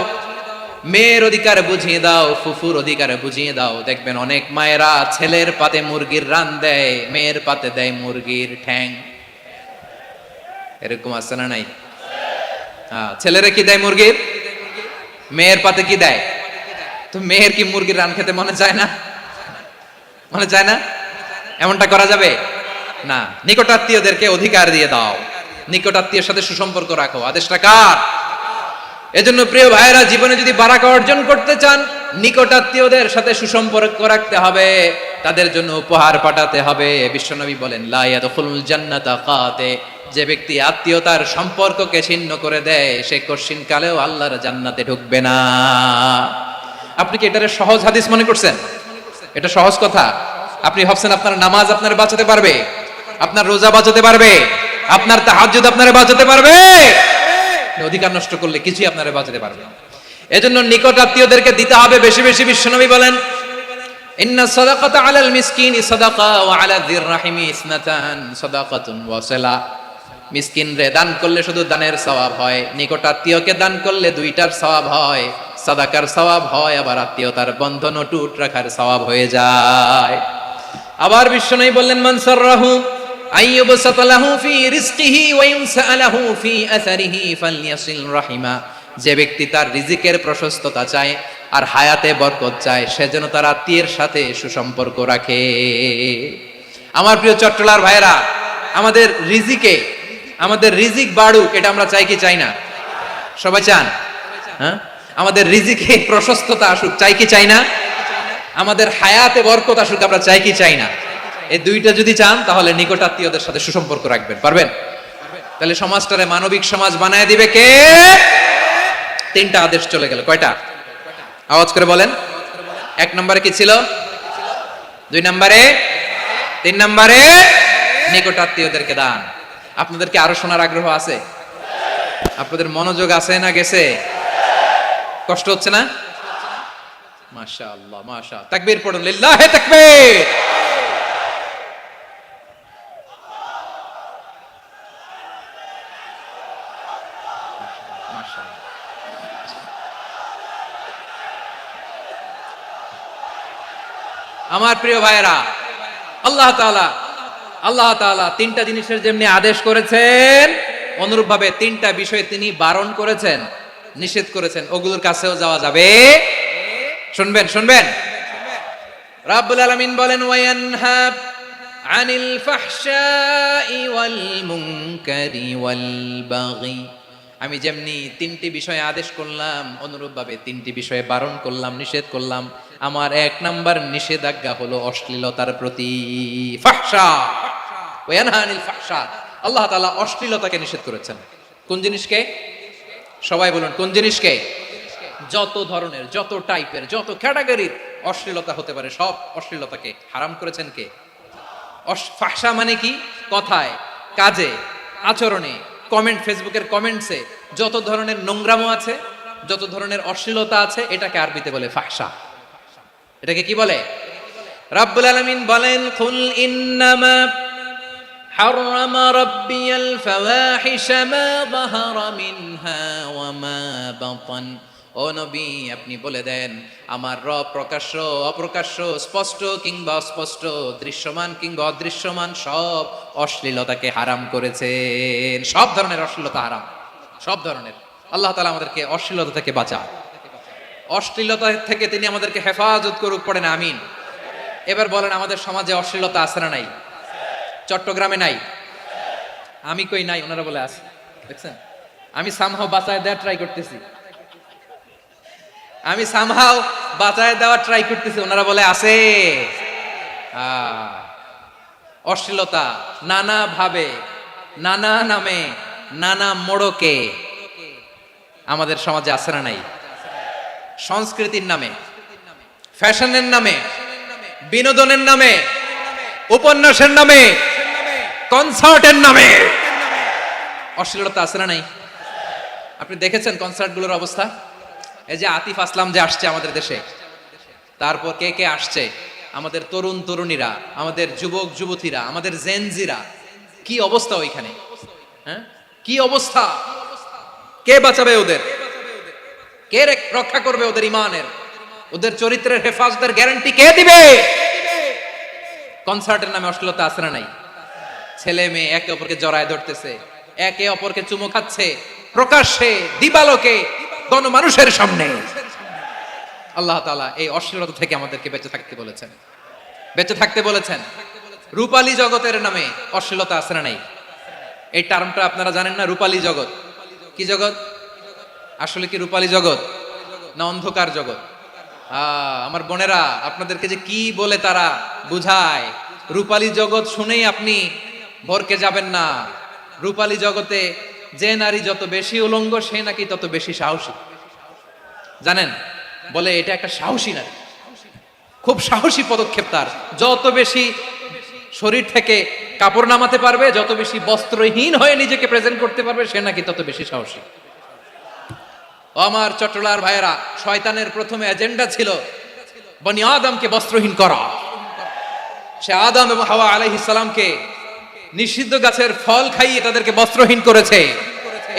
মেয়ের অধিকার বুঝিয়ে দাও, ফুফুর অধিকার বুঝিয়ে দাও। দেখবেন অনেক মায়েরা ছেলের পাতে মুরগির রান দেয়, মেয়ের পাতে দেয় মুরগির ঠ্যাং। এরকম আছে না নাই? ছেলেরা কি দেয়? মুরগির। মেয়ের পাতে কি দেয়? তো মেয়ের কি মুরগির রান খেতে মনে চায় না? মনে চায় না? এমনটা করা যাবে না। নিকটাত্মীয়দেরকে অধিকার দিয়ে দাও, নিকটাত্মীয়ের সাথে সুসম্পর্ক রাখো। আদেশটা কার? এজন্য প্রিয় ভাইয়েরা, জীবনে যদি বারাকা অর্জন করতে চান, নিকটাত্মীয়দের সাথে সুসম্পর্ক রাখতে হবে, তাদের জন্য উপহার পাঠাতে হবে। বিশ্বনবী বলেন লা ইয়াদখুলুল জান্নাতা কাতে, যে ব্যক্তি আত্মীয়তার সম্পর্ককে ছিন্ন করে দেয়, সে কঠিন কালেও আল্লাহর জান্নাতে ঢুকবে না। আপনি কি এটারে সহজ হাদিস মনে করছেন? এটা সহজ কথা। আপনি ভাবছেন আপনার নামাজ আপনার বাঁচাতে পারবে, আপনার রোজা বাঁচাতে পারবে, আপনার তাহাজ্জুদ আপনারে বাঁচাতে পারবে? অধিকার নষ্ট করলে কিছুই আপনারে বাঁচাতে পারবে না। এজন্য নিকট আত্মীয়দেরকে দিতে হবে বেশি বেশি। বিশ্বনবী বলেন ইন্না সাদাকাতা আলাল মিসকিনি সাদাকা ওয়া আলা যির রাহিমি ইসনাতান সাদাকাতুন ওয়া সালা। মিসকিন রে দান করলে শুধু দানের সওয়াব হয়, নিকট আত্মীয়কে দান করলে 2টার সওয়াব হয়, সাদাকার সওয়াব হয়, আবার আত্মীয়তার বন্ধন অটুট রাখার সওয়াব হয়ে যায়। আবার বিশ্বনবী বললেন মান সাররাহু আইয়ুবসাতা লাহু ফি রিজকিহি ওয়া ইউনসালাহু ফি আসারিহি ফালইয়াসিল রাহিমা। যে ব্যক্তি তার রিজিকের প্রশস্ততা চায় আর হায়াতে বরকত চায়, সে যেন তার আত্মীয়ের সাথে সুসম্পর্ক রাখে। আমার প্রিয় চট্টলার ভাইয়েরা, আমাদের রিজিক বাড়ুক, এটা আমরা চাই কি চাই না? সবাই চান? হ্যাঁ, আমাদের রিজিকে প্রশস্ততা আসুক, চাই কি চাই না? আমাদের হায়াতে বরকত আসুক, আমরা চাই কি চাই না? এই 2টা যদি চান, তাহলে নিকট আত্মীয়দের সাথে সুসম্পর্ক রাখবেন। পারবেন? তাহলে সমাজটারে মানবিক সমাজ বানায় দিবে কে? তিনটা আদেশ চলে গেল। কয়টা? আওয়াজ করে বলেন। এক নম্বরে কি ছিল? দুই নম্বরে, তিন নম্বরে নিকটাত্মীয়দেরকে দান। আপনাদেরকে আরো শোনার আগ্রহ আছে? আপনাদের মনোযোগ আছে না গেছে? কষ্ট হচ্ছে না? মাশাআল্লাহ, মাশাআল্লাহ। তাকবীর পড়ুন, লিল্লাহি তাকবীর। আমার প্রিয় ভাইয়েরা, আল্লাহ তাআলা তিনটা জিনিসের যেমনি আদেশ করেছেন, অনুরূপ ভাবে তিনটা বিষয়ে তিনি বারণ করেছেন, নিষেধ করেছেন। ওগুলোর কাছেও যাওয়া যাবে। শুনবেন। রাব্বুল আলামিন বলেন, ওয়ায়ানহা আনিল ফাহশাই ওয়াল মুনকারি ওয়াল বাগি। আমি যেমনি তিনটি বিষয়ে আদেশ করলাম, অনুরূপ ভাবে তিনটি বিষয়ে বারণ করলাম, নিষেধ করলাম। আমার এক নাম্বার নিষেধাজ্ঞা হলো অশ্লীলতার প্রতি। ফাহশা, ওয়ায়ানহা আনিল ফাহশা। আল্লাহ তাআলা অশ্লীলতাকে নিষেধ করেছেন। কোন জিনিসকে? সবাই বলুন, কোন জিনিসকে? যত ধরনের, যত টাইপের, যত ক্যাটাগরির অশ্লীলতা হতে পারে, সব অশ্লীলতাকে হারাম করেছেন কে? ফাহশা মানে কি? কথায়, কাজে, আচরণে, কমেন্ট, ফেসবুকের কমেন্টসে যত ধরনের নোংরামো আছে, যত ধরনের অশ্লীলতা আছে, এটাকে আরবিতে বলে ফাহশা। এটাকে কি বলে? রাব্বুল আলামিন বলেন, কুল ইন্নামা হাররামা রাব্বিয়াল ফাওয়াহিশা মা যাহারা মিনহা ওয়া মা বাতান। ও নবী, আপনি বলে দেন, আমার রব প্রকাশ্য, অপ্রকাশ্য, স্পষ্ট কিংবা অস্পষ্ট, দৃশ্যমান কিংবা অদৃশ্যমান সব অশ্লীলতাকে হারাম করেছেন। সব ধরনের অশ্লীলতা হারাম, সব ধরনের। আল্লাহ তাআলা আমাদেরকে অশ্লীলতা থেকে বাঁচান, অশ্লীলতা থেকে তিনি আমাদেরকে হেফাজত করুক, পড়েন আমিন। এবার বলেন, আমাদের সমাজে অশ্লীলতা আছে না নাই? চট্টগ্রামে নাই? আমি কই নাই, ওনারা বলে আছে। দেখছেন, আমি সামহাও বাঁচায় দেওয়ার ট্রাই করতেছি, ওনারা বলে আছে। অশ্লীলতা নানা ভাবে, নানা নামে, নানা মোড়কে আমাদের সমাজে আছে না নাই? সংস্কৃতির নামে, ফ্যাশনের নামে, বিনোদনের নামে, উপন্যাসের নামে, কনসার্টের নামে অশ্লীলতা আছে না নাই? আপনি দেখেছেন কনসার্টগুলোর অবস্থা? এই যে আতিফ আসলাম যে আসছে আমাদের দেশে, তারপর কে কে আসছে, আমাদের তরুণ তরুণীরা, আমাদের যুবক যুবতীরা, আমাদের জেনজিরা, কি অবস্থা ওইখানে? হ্যাঁ, কি অবস্থা? কে বাঁচাবে ওদের? কে রক্ষা করবে ওদের ইমানের, ওদের চরিত্রের হেফাজতের গ্যারান্টি কে দিবে? কনসার্টের নামে অশ্লীলতা আছে না নাই? ছেলে মেয়ে একে অপরকে জড়ায় ধরতেছে, একে অপরকে চুমু খাচ্ছে, প্রকাশ্যে, দিবালোকে, গণমানুষের সামনে। আল্লাহ তাআলা এই অশ্লীলতা থেকে আমাদেরকে বেঁচে থাকতে বলেছেন, বেঁচে থাকতে বলেছেন। রূপালী জগতের নামে অশ্লীলতা আছে না নাই? এই টার্মটা আপনারা জানেন না? রূপালী জগৎ কি জগৎ? আসলে কি রূপালী জগৎ না অন্ধকার জগৎ? আমার বোনেরা, আপনাদেরকে যে কি বলে তারা বুঝায়, রূপালী জগৎ শুনেই আপনি ভরকে যাবেন না। রূপালী জগতে যে নারী যত বেশি উলঙ্গ, সে নাকি তত বেশি সাহসী। জানেন, বলে এটা একটা সাহসী নারী, খুব সাহসী পদক্ষেপ তার। যত বেশি শরীর থেকে কাপড় নামাতে পারবে, যত বেশি বস্ত্রহীন হয়ে নিজেকে প্রেজেন্ট করতে পারবে, সে নাকি তত বেশি সাহসী। আমার চট্টলার ভাইয়েরা, শয়তানের প্রথমে এজেন্ডা ছিল বনি আদমকে বস্ত্রহীন করা। সে আদম এবং হাওয়া আলাইহিস সালামকে নিষিদ্ধ গাছের ফল খাইয়ে তাদেরকে বস্ত্রহীন করেছে।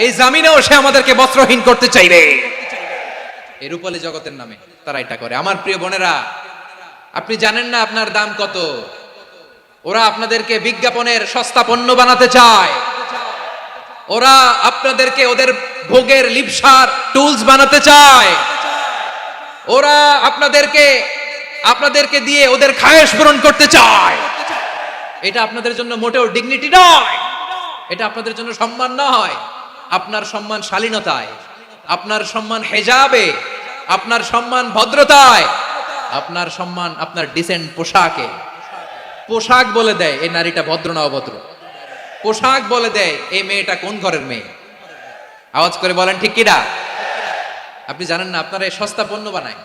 এই জামিনেও সে আমাদেরকে বস্ত্রহীন করতে চাইবে। এই রূপালী জগতের নামে তারা এটা করে। আমার প্রিয় বোনেরা, আপনি জানেন না আপনার দাম কত। ওরা আপনাদেরকে বিজ্ঞাপনের সস্তা পণ্য বানাতে চায়। ওরা আপনাদেরকে ওদের ভোগের লিপসার টুলস বানাতে চায়। ওরা আপনাদেরকে দিয়ে ওদের খায়েশ পূরণ করতে চায়। এটা আপনাদের জন্য মোটেও ডিগনিটি নয়, এটা আপনাদের জন্য সম্মান নয়। আপনার সম্মান শালীনতায়, আপনার সম্মান হেজাবে, আপনার সম্মান ভদ্রতায়, আপনার সম্মান আপনার ডিসেন্ট পোশাকে। পোশাক বলে দেয় এই নারীটা ভদ্র না অভদ্র। পোশাক বলে দেয় এই মেয়েটা কোন ঘরের মেয়ে। আওয়াজ করে বলেন ঠিক কিনা? আপনি জানেন না আপনারা এই সস্তা পণ্য বানায়,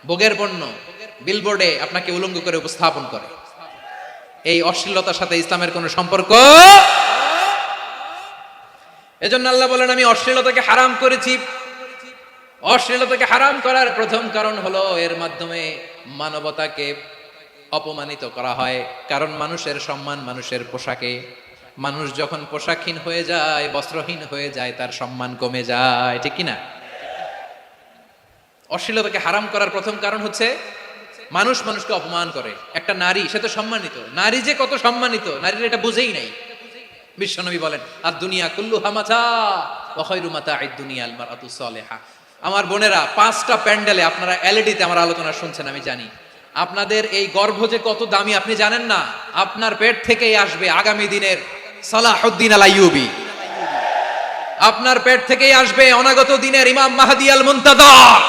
ভোগের পণ্য বিলবোর্ডে আপনাকে উলঙ্গ করে উপস্থাপন করে। এই অশ্লীলতার সাথে ইসলামের কোনো সম্পর্ক। এজন্য আল্লাহ বলেন আমি অশ্লীলতাকে হারাম করেছি। অশ্লীলতাকে হারাম করার প্রথম কারণ হলো এর মাধ্যমে মানবতাকে অপমানিত করা হয়। কারণ মানুষের সম্মান মানুষের পোশাকে। মানুষ যখন পোশাকহীন হয়ে যায়, বস্ত্রহীন হয়ে যায়, তার সম্মান কমে যায়, ঠিক কিনা? অশ্লীলতাকে হারাম করার প্রথম কারণ হচ্ছে মানুষ মানুষকে অপমান করে। একটা নারী, সে তো সম্মানিত, নারী যে কত সম্মানিত নারীর এটা বুঝেই নাই। বিশ্বনবী বলেন আর দুনিয়া কুল্লুহা মাতা ওয়া খায়রু মাতা'আদ দুনিয়া আল মারআতুস সালিহা। আমার বোনেরা, 5টা প্যান্ডেলে আপনারা এলইডিতে আমার আলোচনা শুনছেন, আমি জানি আপনাদের এই গর্ভ যে কত দামি আপনি জানেন না। আপনার পেট থেকেই আসবে আগামী দিনের সালাহুদ্দিন আল আইয়ুবী, আপনার পেট থেকেই আসবে অনাগত দিনের ইমাম মাহদী আল মুনতাযর,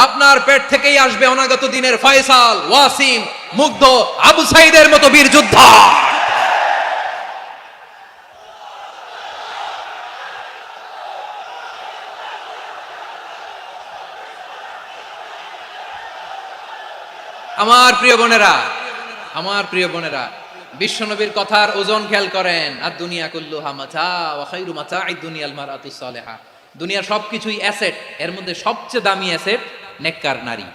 আপনার পেট থেকেই আসবে অনাগত দিনের ফয়সাল, ওয়াসিম, মুগ্ধ, আবু সাইদের মতো বীর যোদ্ধা। আমার প্রিয় বোনেরা, আমার প্রিয় বোনেরা, বিশ্বনবীর কথার ওজন খেয়াল করেন। আর দুনিয়া কুল্লুহা মাতা ওয়া খায়রু মাতা'আদ দুনিয়া আল মারআতুস সালিহা। দুনিয়ার সবকিছুই অ্যাসেট, এর মধ্যে সবচেয়ে দামি অ্যাসেট নেককার নারী।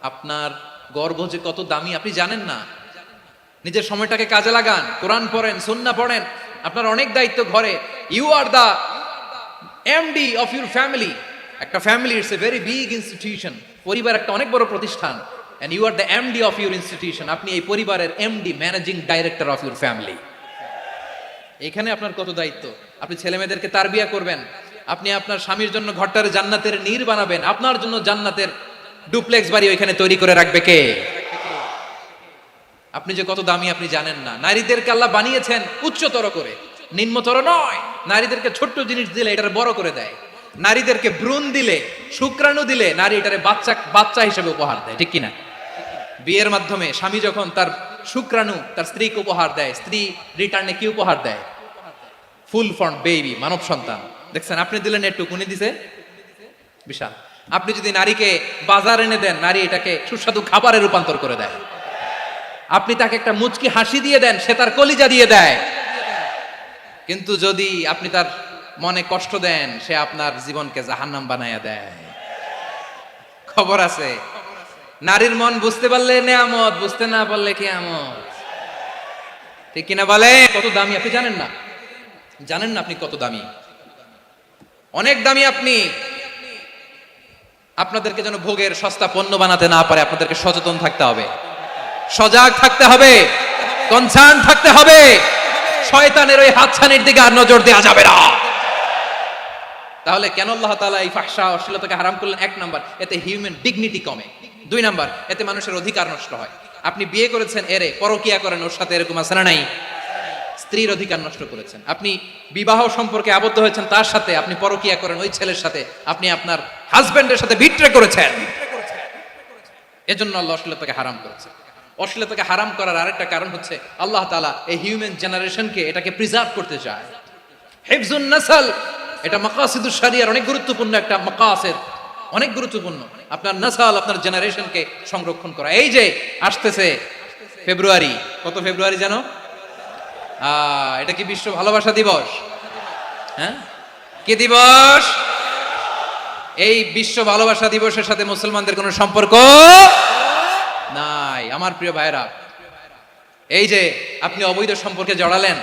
আপনার গর্ভ যে কত দামি আপনি জানেন না। নিজের সময়টাকে কাজে লাগান, কোরআন পড়েন, সুন্নাহ পড়েন। আপনার অনেক দায়িত্ব ঘরে। You are the MD of your family. একটা family it's a very big institution. পরিবার একটা অনেক বড় প্রতিষ্ঠান। and you are the MD of your institution. আপনি এই পরিবারের MD, managing director of your family. এখানে আপনার কত দায়িত্ব। আপনি ছেলে মেয়েদেরকে তারবিয়া করবেন, আপনি আপনার স্বামীর জন্য ঘরটারে জান্নাতের নীর বানাবেন, আপনার জন্য জান্নাতের ডুপ্লেক্স বাড়ি ওইখানে তৈরি করে রাখবে কে? আপনি যে কত দামি আপনি জানেন না। নারীদেরকে আল্লাহ বানিয়েছেন উচ্চতর করে, নিম্নতর নয়। নারীদেরকে ছোট্ট জিনিস দিলে এটারে বড় করে দেয়। নারীদেরকে ভ্রূণ দিলে, শুক্রাণু দিলে নারী এটারে বাচ্চা হিসেবে উপহার দেয়, ঠিক কিনা? বিয়ের মাধ্যমে স্বামী যখন তার শুক্রাণু তার স্ত্রীকে উপহার দেয়, স্ত্রী রিটার্নে কি উপহার দেয়? ফুল ফর্ম বেবি, মানব সন্তান। দেখছেন, আপনি দিলেন একটু, উনি দিছে বিশাল। আপনি যদি নারীকে বাজার এনে দেন, নারী এটাকে সুস্বাদু খাবারে রূপান্তর করে দেয়। আপনি তাকে একটা মুচকি হাসি দিয়ে দেন, সে তার কলিজা দিয়ে দেয়। কিন্তু যদি আপনি তার মনে কষ্ট দেন, সে আপনার জীবনকে জাহান্নাম বানায়া দেয়। খবর আছে, নারীর মন বুঝতে পারলে নেয়ামত, বুঝতে না পারলে কিয়ামত, ঠিক কিনা বলে? কত দামি আপনি জানেন না। জানেন না আপনি কত দামি, অনেক দামি আপনি। আপনাদেরকে যেন ভোগের সস্তা পণ্য বানাতে না পারে, আপনাদেরকে সচেতন থাকতে হবে, সজাগ থাকতে হবে, কনসার্ন থাকতে হবে। শয়তানের ওই হাতছানির দিকে আর নজর দেওয়া যাবে না। তাহলে কেন আল্লাহ তাআলা এই ফাহশা অশ্লীলতাকে হারাম করলেন? 1 নাম্বার, এতে হিউম্যান ডিগনিটি কমে। 2 নাম্বার, এতে মানুষের অধিকার নষ্ট হয়। আপনি বিয়ে করেছেন এরে, পরকিয়া করেন ওর সাথে, এরকম আছে না নাই? স্ত্রীর অধিকার নষ্ট করেছেন। আপনি বিবাহ সম্পর্কে আবদ্ধ হয়েছেন তার সাথে, আপনি পরকিয়া করেন ওই ছেলের সাথে, আপনি আপনার হাজবেন্ডের সাথে বিট্রে করেছেন। এজন্য আল্লাহ অশ্লীলতাকে হারাম করেছে। অশ্লীলতাকে হারাম করার আরেকটা কারণ হচ্ছে আল্লাহ তাআলা এই হিউম্যান জেনারেশনকে এটাকে প্রিজার্ভ করতে চায়। হিফজুন নাসল, এটা মাকাসিদুশ শরিয়ার অনেক গুরুত্বপূর্ণ একটা মাকাসিদ, অনেক গুরুত্বপূর্ণ। আপনার নাসাল, আপনার জেনারেশনকে সংরক্ষণ করা। এই যে আসতেছে ফেব্রুয়ারি, কত ফেব্রুয়ারি জানো? এটা কি বিশ্ব ভালোবাসা দিবস? হ্যাঁ, কি দিবস? এই বিশ্ব ভালোবাসা দিবসের সাথে মুসলমানদের কোনো সম্পর্ক নাই। আমার প্রিয় ভাইরা, এই যে আপনি অবৈধ সম্পর্কে জড়ালেন,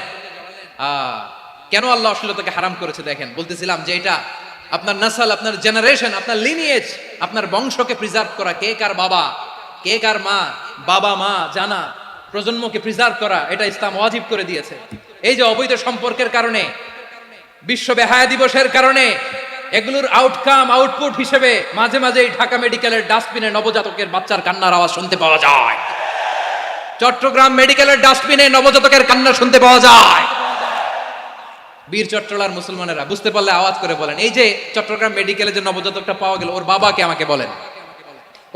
কেন আল্লাহ অশ্লীলতাকে হারাম করেছে? দেখেন, বলতেছিলাম যে এটা আপনার নাসাল, আপনার জেনারেশন, আপনার লিনিয়েজ, আপনার বংশকে প্রিজার্ভ করা। কে কার বাবা, কে কার মা, বাবা মা জানা, প্রজন্মকে প্রিজার্ভ করা, এটা ইসলাম ওয়াজিব করে দিয়েছে। এই যে অবৈধ সম্পর্কের কারণে, বিশ্ব বেহায়া দিবসের কারণে, এগুলোর আউটকাম, আউটপুট হিসেবে মাঝে মাঝে ঢাকা মেডিকেলের ডাস্টবিনে নবজাতকের বাচ্চার কান্নার আওয়াজ শুনতে পাওয়া যায়। চট্টগ্রাম মেডিকেলের ডাস্টবিনে নবজাতকের কান্না শুনতে পাওয়া যায়। বীর চট্টলার মুসলমানেরা বুঝতে পারলে আওয়াজ করে বলেন, এই যে চট্টগ্রাম মেডিকেলে যে নবজাতকটা পাওয়া গেল, ওর বাবাকে আমাকে বলেন,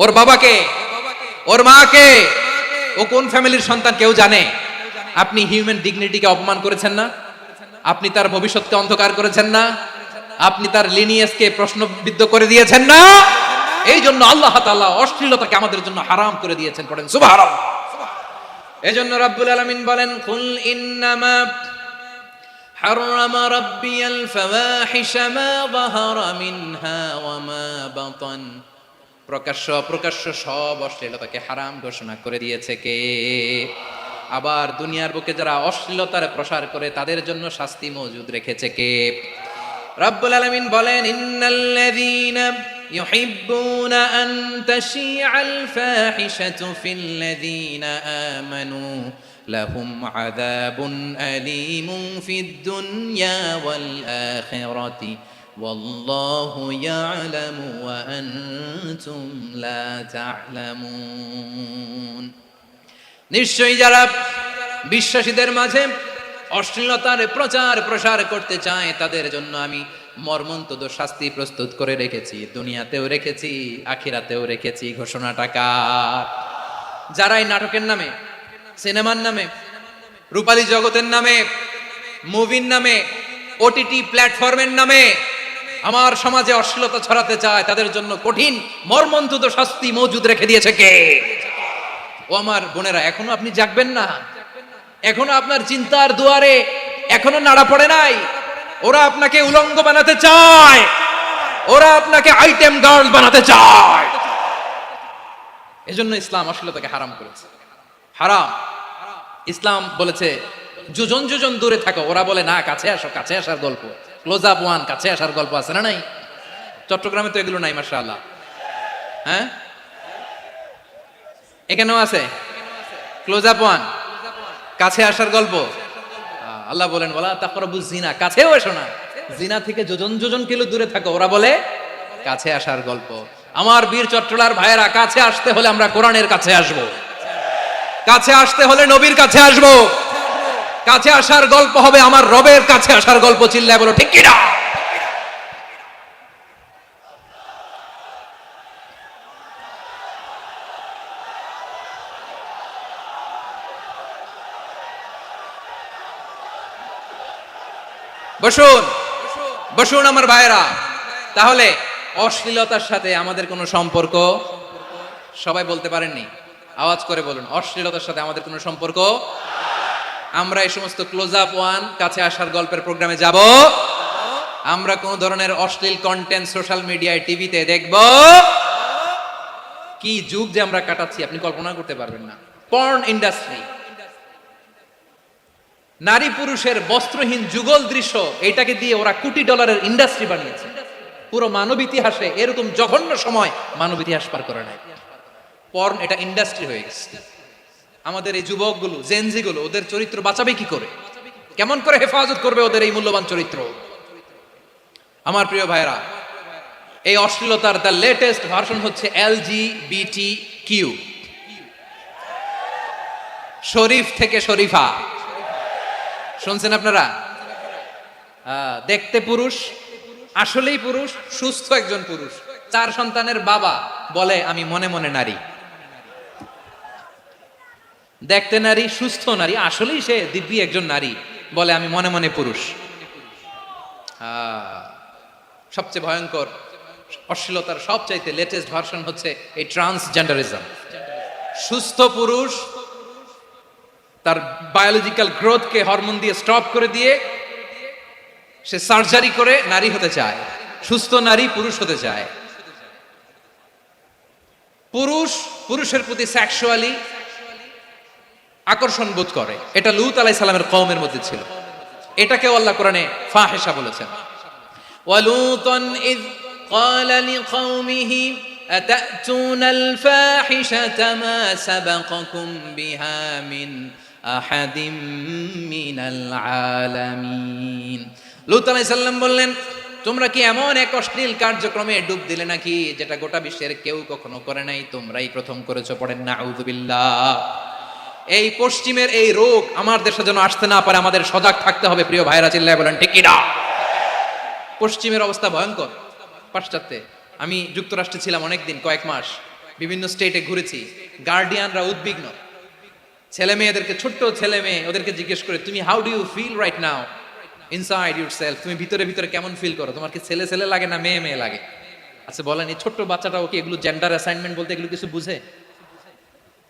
ওর বাবাকে, ওর মাকে, ও কোন ফ্যামিলির সন্তান কেউ জানে? আপনি হিউম্যান ডিগনিটিকে অপমান করেছেন না? আপনি তার ভবিষ্যৎকে অন্ধকার করেছেন না? আপনি তার লিনিয়েজকে প্রশ্নবিদ্ধ করে দিয়েছেন না? এই জন্য আল্লাহ তাআলা অশ্লীলতাকে আমাদের জন্য হারাম করে দিয়েছেন। পড়েন সুবহানাল্লাহ। এজন্য রাব্বুল আলামিন বলেন, কুল ইন্নামা হাররামা রাব্বিয়াল ফাওয়াহিশা মা যাহারা মিনহা ওয়া মা বাতান। প্রকাশ্য অপ্রকাশ্য সব অশ্লীলতাকে হারাম ঘোষণা করে দিয়েছে কে? আবার দুনিয়ার বুকে যারা অশ্লীলতার প্রসার করে তাদের জন্য শাস্তি মজুদ রেখেছে কে? রাব্বুল আলামিন বলেন, ইন্নাল্লাযীনা ইউহিব্বুনা আন তাশিআল ফাহিশাতু ফিল্লাযীনা আমানু লাহুম আযাবুন আলীমুন ফিদ দুনিয়া ওয়াল আখিরাতি ওয়াল্লাহু ইয়ালামু ওয়া আনতুম লা তা'লামুন। নিশ্চয়ই যারা বিশ্বাসীদের মাঝে অশ্লীলতার প্রচার প্রসার করতে চায় তাদের জন্য আমি মর্মন্তুদ শাস্তি প্রস্তুত করে রেখেছি, দুনিয়াতেও রেখেছি, আখিরাতেও রেখেছি। ঘোষণাটা কার? যারা এই নাটকের নামে, সিনেমার নামে, রূপালী জগতের নামে, মুভির নামে, ওটিটি প্ল্যাটফর্মের নামে আমার সমাজে অশ্লীলতা ছড়াতে চায় তাদের জন্য কঠিন মর্মন্তুদ শাস্তি মজুদ রেখে দিয়েছে কে? ও আমার বোনেরা, এখনো আপনি জাগবেন না? এখনো আপনার চিন্তার দুয়ারে এখনো নাড়া পড়ে নাই? ওরা আপনাকে উলঙ্গ বানাতে চায়, ওরা আপনাকে আইটেম গার্ল বানাতে চায়। এজন্য ইসলাম অশ্লীলতাকে হারাম করেছে। হারাম। ইসলাম বলেছে যোজন যোজন দূরে থাকো। ওরা বলে না, কাছে আসো, কাছে আসার গল্প, ক্লোজ আপ ওয়ান, কাছে আসার গল্প আছে না? নাই? চট্টগ্রামে তো এগুলো নাই মাশাআল্লাহ। হ্যাঁ, এখানেও আছে ক্লোজ আপ ওয়ান, কাছে আসার গল্প। আল্লাহ বলেন, ওয়ালা তাকরাবুজ জিনা, কাছেও এসো না, জিনা থেকে যোজন যোজন কিলো দূরে থাকো। ওরা বলে কাছে আসার গল্প। আমার বীর চট্টলার ভাইয়েরা, কাছে আসতে হলে আমরা কোরআনের কাছে আসব, কাছে আসতে হলে নবীর কাছে আসব, কাছে আসার গল্প হবে আমার রবের কাছে আসার গল্প। চিল্লায় বলো ঠিক কিনা? বসুন বসুন আমার ভাইয়েরা। তাহলে অশ্লীলতার সাথে আমাদের কোনো সম্পর্ক? সবাই বলতে পারেননি, আওয়াজ করে বলুন, অশ্লীলতার সাথে আমাদের কোনো সম্পর্ক? আমরা এই সমস্ত ক্লোজ আপ ওয়ান, কাছে আসার গল্পের প্রোগ্রামে যাব? আমরা কোন ধরনের অশ্লীল কন্টেন্ট সোশ্যাল মিডিয়ায়, টিভিতে দেখব? কি যুগ যে আমরা কাটাচ্ছি আপনি কল্পনা করতে পারবেন না। পর্ন ইন্ডাস্ট্রি, নারী পুরুষের বস্ত্রহীন যুগল দৃশ্য, এটাকে দিয়ে ওরা কোটি ডলারের ইন্ডাস্ট্রি বানিয়েছে। পুরো মানব ইতিহাসে এরকম জঘন্য সময় মানব ইতিহাস পার করে নাই। পর্ন এটা ইন্ডাস্ট্রি হয়ে গেছে। আমাদের এই যুবকগুলো, জেনজিগুলো, ওদের চরিত্র বাঁচাবে কি করে? কেমন করে হেফাজত করবে ওদের এই মূল্যবান চরিত্র? আমার প্রিয় ভাইরা, এই অশ্লীলতার দ্য লেটেস্ট ভার্সন হচ্ছে LGBT, শরীফ থেকে শরীফা। শুনছেন আপনারা? দেখতে পুরুষ, আসলেই পুরুষ, সুস্থ একজন পুরুষ, 4 সন্তানের বাবা, বলে আমি মনে মনে নারী। দেখতে নারী, সুস্থ নারী, আসলেই সে দিব্যি একজন নারী, বলে আমি মনে মনে পুরুষ। সবচেয়ে ভয়ঙ্কর অশ্লীলতার সবচাইতে লেটেস্ট ভার্সন হচ্ছে এই ট্রান্সজেন্ডারিজম। সুস্থ পুরুষ তার বায়োলজিক্যাল গ্রোথকে হরমোন দিয়ে স্টপ করে দিয়ে সে সার্জারি করে নারী হতে চায়। সুস্থ নারী পুরুষ হতে চায়। পুরুষ পুরুষের প্রতি সেক্সুয়ালি আকর্ষণ বোধ করে। এটা লূত আলাইহিস সালামের কওমের মধ্যে ছিল। এটাকে আল্লাহ কোরআনে ফাহিশা বলেছেন। ওয়ালুতান ইয ক্বালা লিকাওমিহি আতাতুনাল ফাহিশাতা মা সাবাকাকুম বিহা মিন আহাদিম মিনাল আলামিন। লূত আলাইহিস সালাম বললেন, তোমরা কি এমন এক অশ্লীল কার্যক্রমে ডুব দিলে নাকি যেটা গোটা বিশ্বের কেউ কখনো করে নাই, তোমরাই প্রথম করেছো। পড়েন নাউযুবিল্লাহ। এই পশ্চিমের এই রোগ আমার দেশে যেন আসতে না পারে, আমাদের সজাগ থাকতে হবে। প্রিয় ভাইরা, চিল্লায় বলেন ঠিক কি না? পশ্চিমের অবস্থা ভয়ঙ্কর। পাশ্চাত্যে, আমি যুক্তরাষ্ট্রে ছিলাম অনেকদিন, কয়েক মাস, বিভিন্ন স্টেটে ঘুরেছি। গার্ডিয়ানরা উদ্বিগ্ন, ছেলে মেয়েদেরকে, ছোট্ট ছেলে মেয়ে, ওদেরকে জিজ্ঞেস করে তুমি how do you feel right now inside yourself, তুমি ভিতরে ভিতরে কেমন ফিল করো, তোমার কি ছেলে ছেলে লাগে না মেয়ে মেয়ে লাগে? আচ্ছা বলেন, এই ছোট্ট বাচ্চাটাও কি এগুলো জেন্ডার অ্যাসাইনমেন্ট বলতে এগুলো কিছু বুঝে?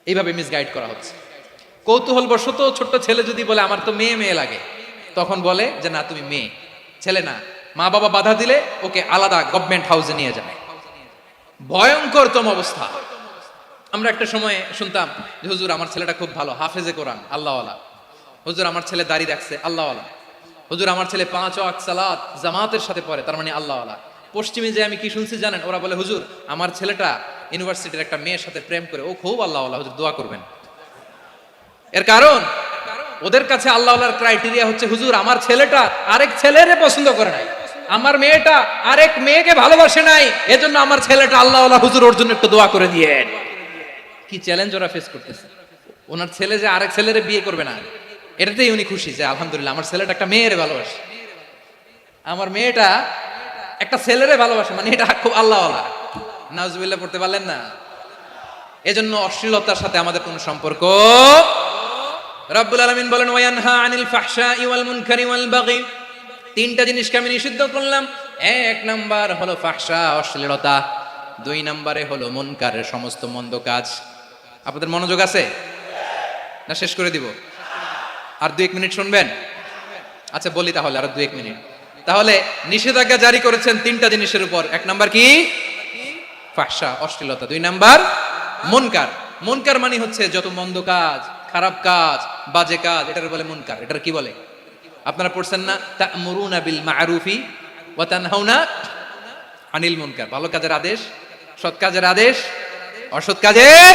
এইভাবে মিসগাইড করা হচ্ছে। কৌতূহল বশত ছোট্ট ছেলে যদি বলে আমার তো মেয়ে মেয়ে লাগে, তখন বলে যে না তুমি মেয়ে, ছেলে না। মা বাবা বাধা দিলে ওকে আলাদা গভর্নমেন্ট হাউসে নিয়ে যায়। ভয়ঙ্করতম অবস্থা। আমরা একটা সময় শুনতাম যে হুজুর আমার ছেলেটা খুব ভালো, হাফেজে কোরআন, আল্লাহওয়ালা। হুজুর আমার ছেলে দাড়ি রাখছে, আল্লাহওয়ালা। হুজুর আমার ছেলে 5 ওয়াক্ত সালাত জামাতের সাথে পড়ে, তার মানে আল্লাহওয়ালা। পশ্চিমে যে আমি কি শুনছি জানেন? ওরা বলে হুজুর আমার ছেলেটা ইউনিভার্সিটির একটা মেয়ের সাথে প্রেম করে, ও খুব আল্লাহওয়ালা, হুজুর দোয়া করবেন। এর কারণ ওদের কাছে আল্লাহওয়ালার ক্রাইটেরিয়া হচ্ছে হুজুর আমার ছেলেটা আরেক ছেলেরে পছন্দ করে নাই, আমার মেয়েটা আরেক মেয়েকে ভালোবাসে নাই, এজন্য আমার ছেলেটা আল্লাহওয়ালা, হুজুর ওর জন্য একটু দোয়া করে দিয়েন। কি চ্যালেঞ্জ ওরা ফেস করতেছে! ওনার ছেলে যে আরেক ছেলেরে বিয়ে করবে না, এটাতেই উনি খুশি যে আলহামদুলিল্লাহ আমার ছেলেটা একটা মেয়েরে ভালোবাসে, আমার মেয়েটা একটা ছেলেরে ভালোবাসে, মানে এটা খুব আল্লাহওয়ালা। নাউজুবিল্লাহ পড়তে পারলেন না? এজন্য অশ্লীলতার সাথে আমাদের কোনো সম্পর্ক। রব্বুল আলামিন বলেন ওয়ায়ানহা আনিল ফাহশাই ওয়াল মুনকারি ওয়াল বাগি, তিনটা জিনিসকে আমি নিষিদ্ধ করলাম। এক নাম্বার হলো ফাহশা, অশ্লীলতা। 2 নম্বরে হলো মুনকারের সমস্ত মন্দ কাজ। আপনাদের মনোযোগ আছে না? শেষ করে দিব? আর 2-1 মিনিট শুনবেন? আচ্ছা বলি তাহলে, আর 2-1 মিনিট। তাহলে নিষেধাজ্ঞা জারি করেছেন 3টা জিনিসের উপর। 1 নাম্বার কি? ফাহশা, অশ্লীলতা। 2 নাম্বার মুনকার। মুনকার মানে হচ্ছে যত মন্দ কাজ, খারাপ কাজ, বাজে কাজ, এটার বলে মুনকার। এটার কি বলে? আপনারা পড়ছেন না তা'মুরুনা বিল মা'রুফি ওয়া তানহাউনা আনিল মুনকার। ভালো কাজের আদেশ, সৎ কাজের আদেশ, অসৎ কাজের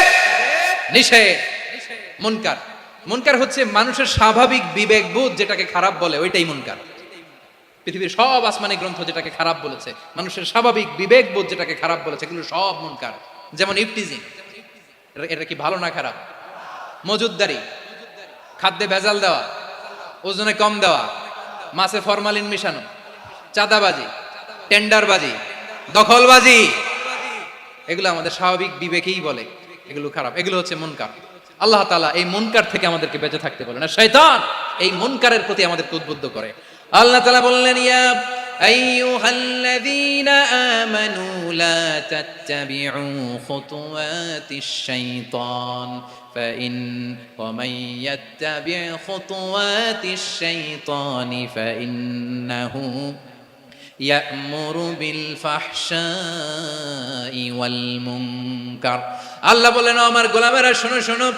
নিষেধ। মুনকার, মুনকার হচ্ছে মানুষের স্বাভাবিক বিবেকবোধ যেটাকে খারাপ বলে, ওইটাই মুনকার। পৃথিবীর সব আসমানি গ্রন্থ যেটাকে খারাপ বলেছে, মানুষের স্বাভাবিক বিবেকবোধ যেটাকে খারাপ বলেছে, এগুলো সব মুনকার। যেমন ইফটিজিং, এটা কি ভালো না খারাপ? মজুদদারি, খাদ্যে ভেজাল দেওয়া, ওজনে কম দেওয়া, মাছে ফরমালিন মিশানো, চাঁদাবাজি, টেন্ডারবাজি, দখলবাজি, এগুলো আমাদের স্বাভাবিক বিবেকেই বলে এগুলো খারাপ, এগুলো হচ্ছে মুনকার। আল্লাহ তাআলা এই মুনকার থেকে আমাদেরকে বেঁচে থাকতে বলেন, আর শয়তান এই মুনকারের প্রতি আমাদেরকে উদ্বুদ্ধ করে। আল্লাহ তাআলা বললেন ইয়া আইয়ুহাল্লাযীনা আমানু লা তাত্তাবিউ খুতুওয়াতিশ শাইতান ফাইন ওয়া মান ইয়াত্তাবি' খুতুওয়াতিশ শাইতানি ফাইন্নাহু ইয়া'মুরু বিল ফাহশাই ওয়াল মুনকার। আল্লাহ বলেন আমার গোলামেরা শোনো শোনো,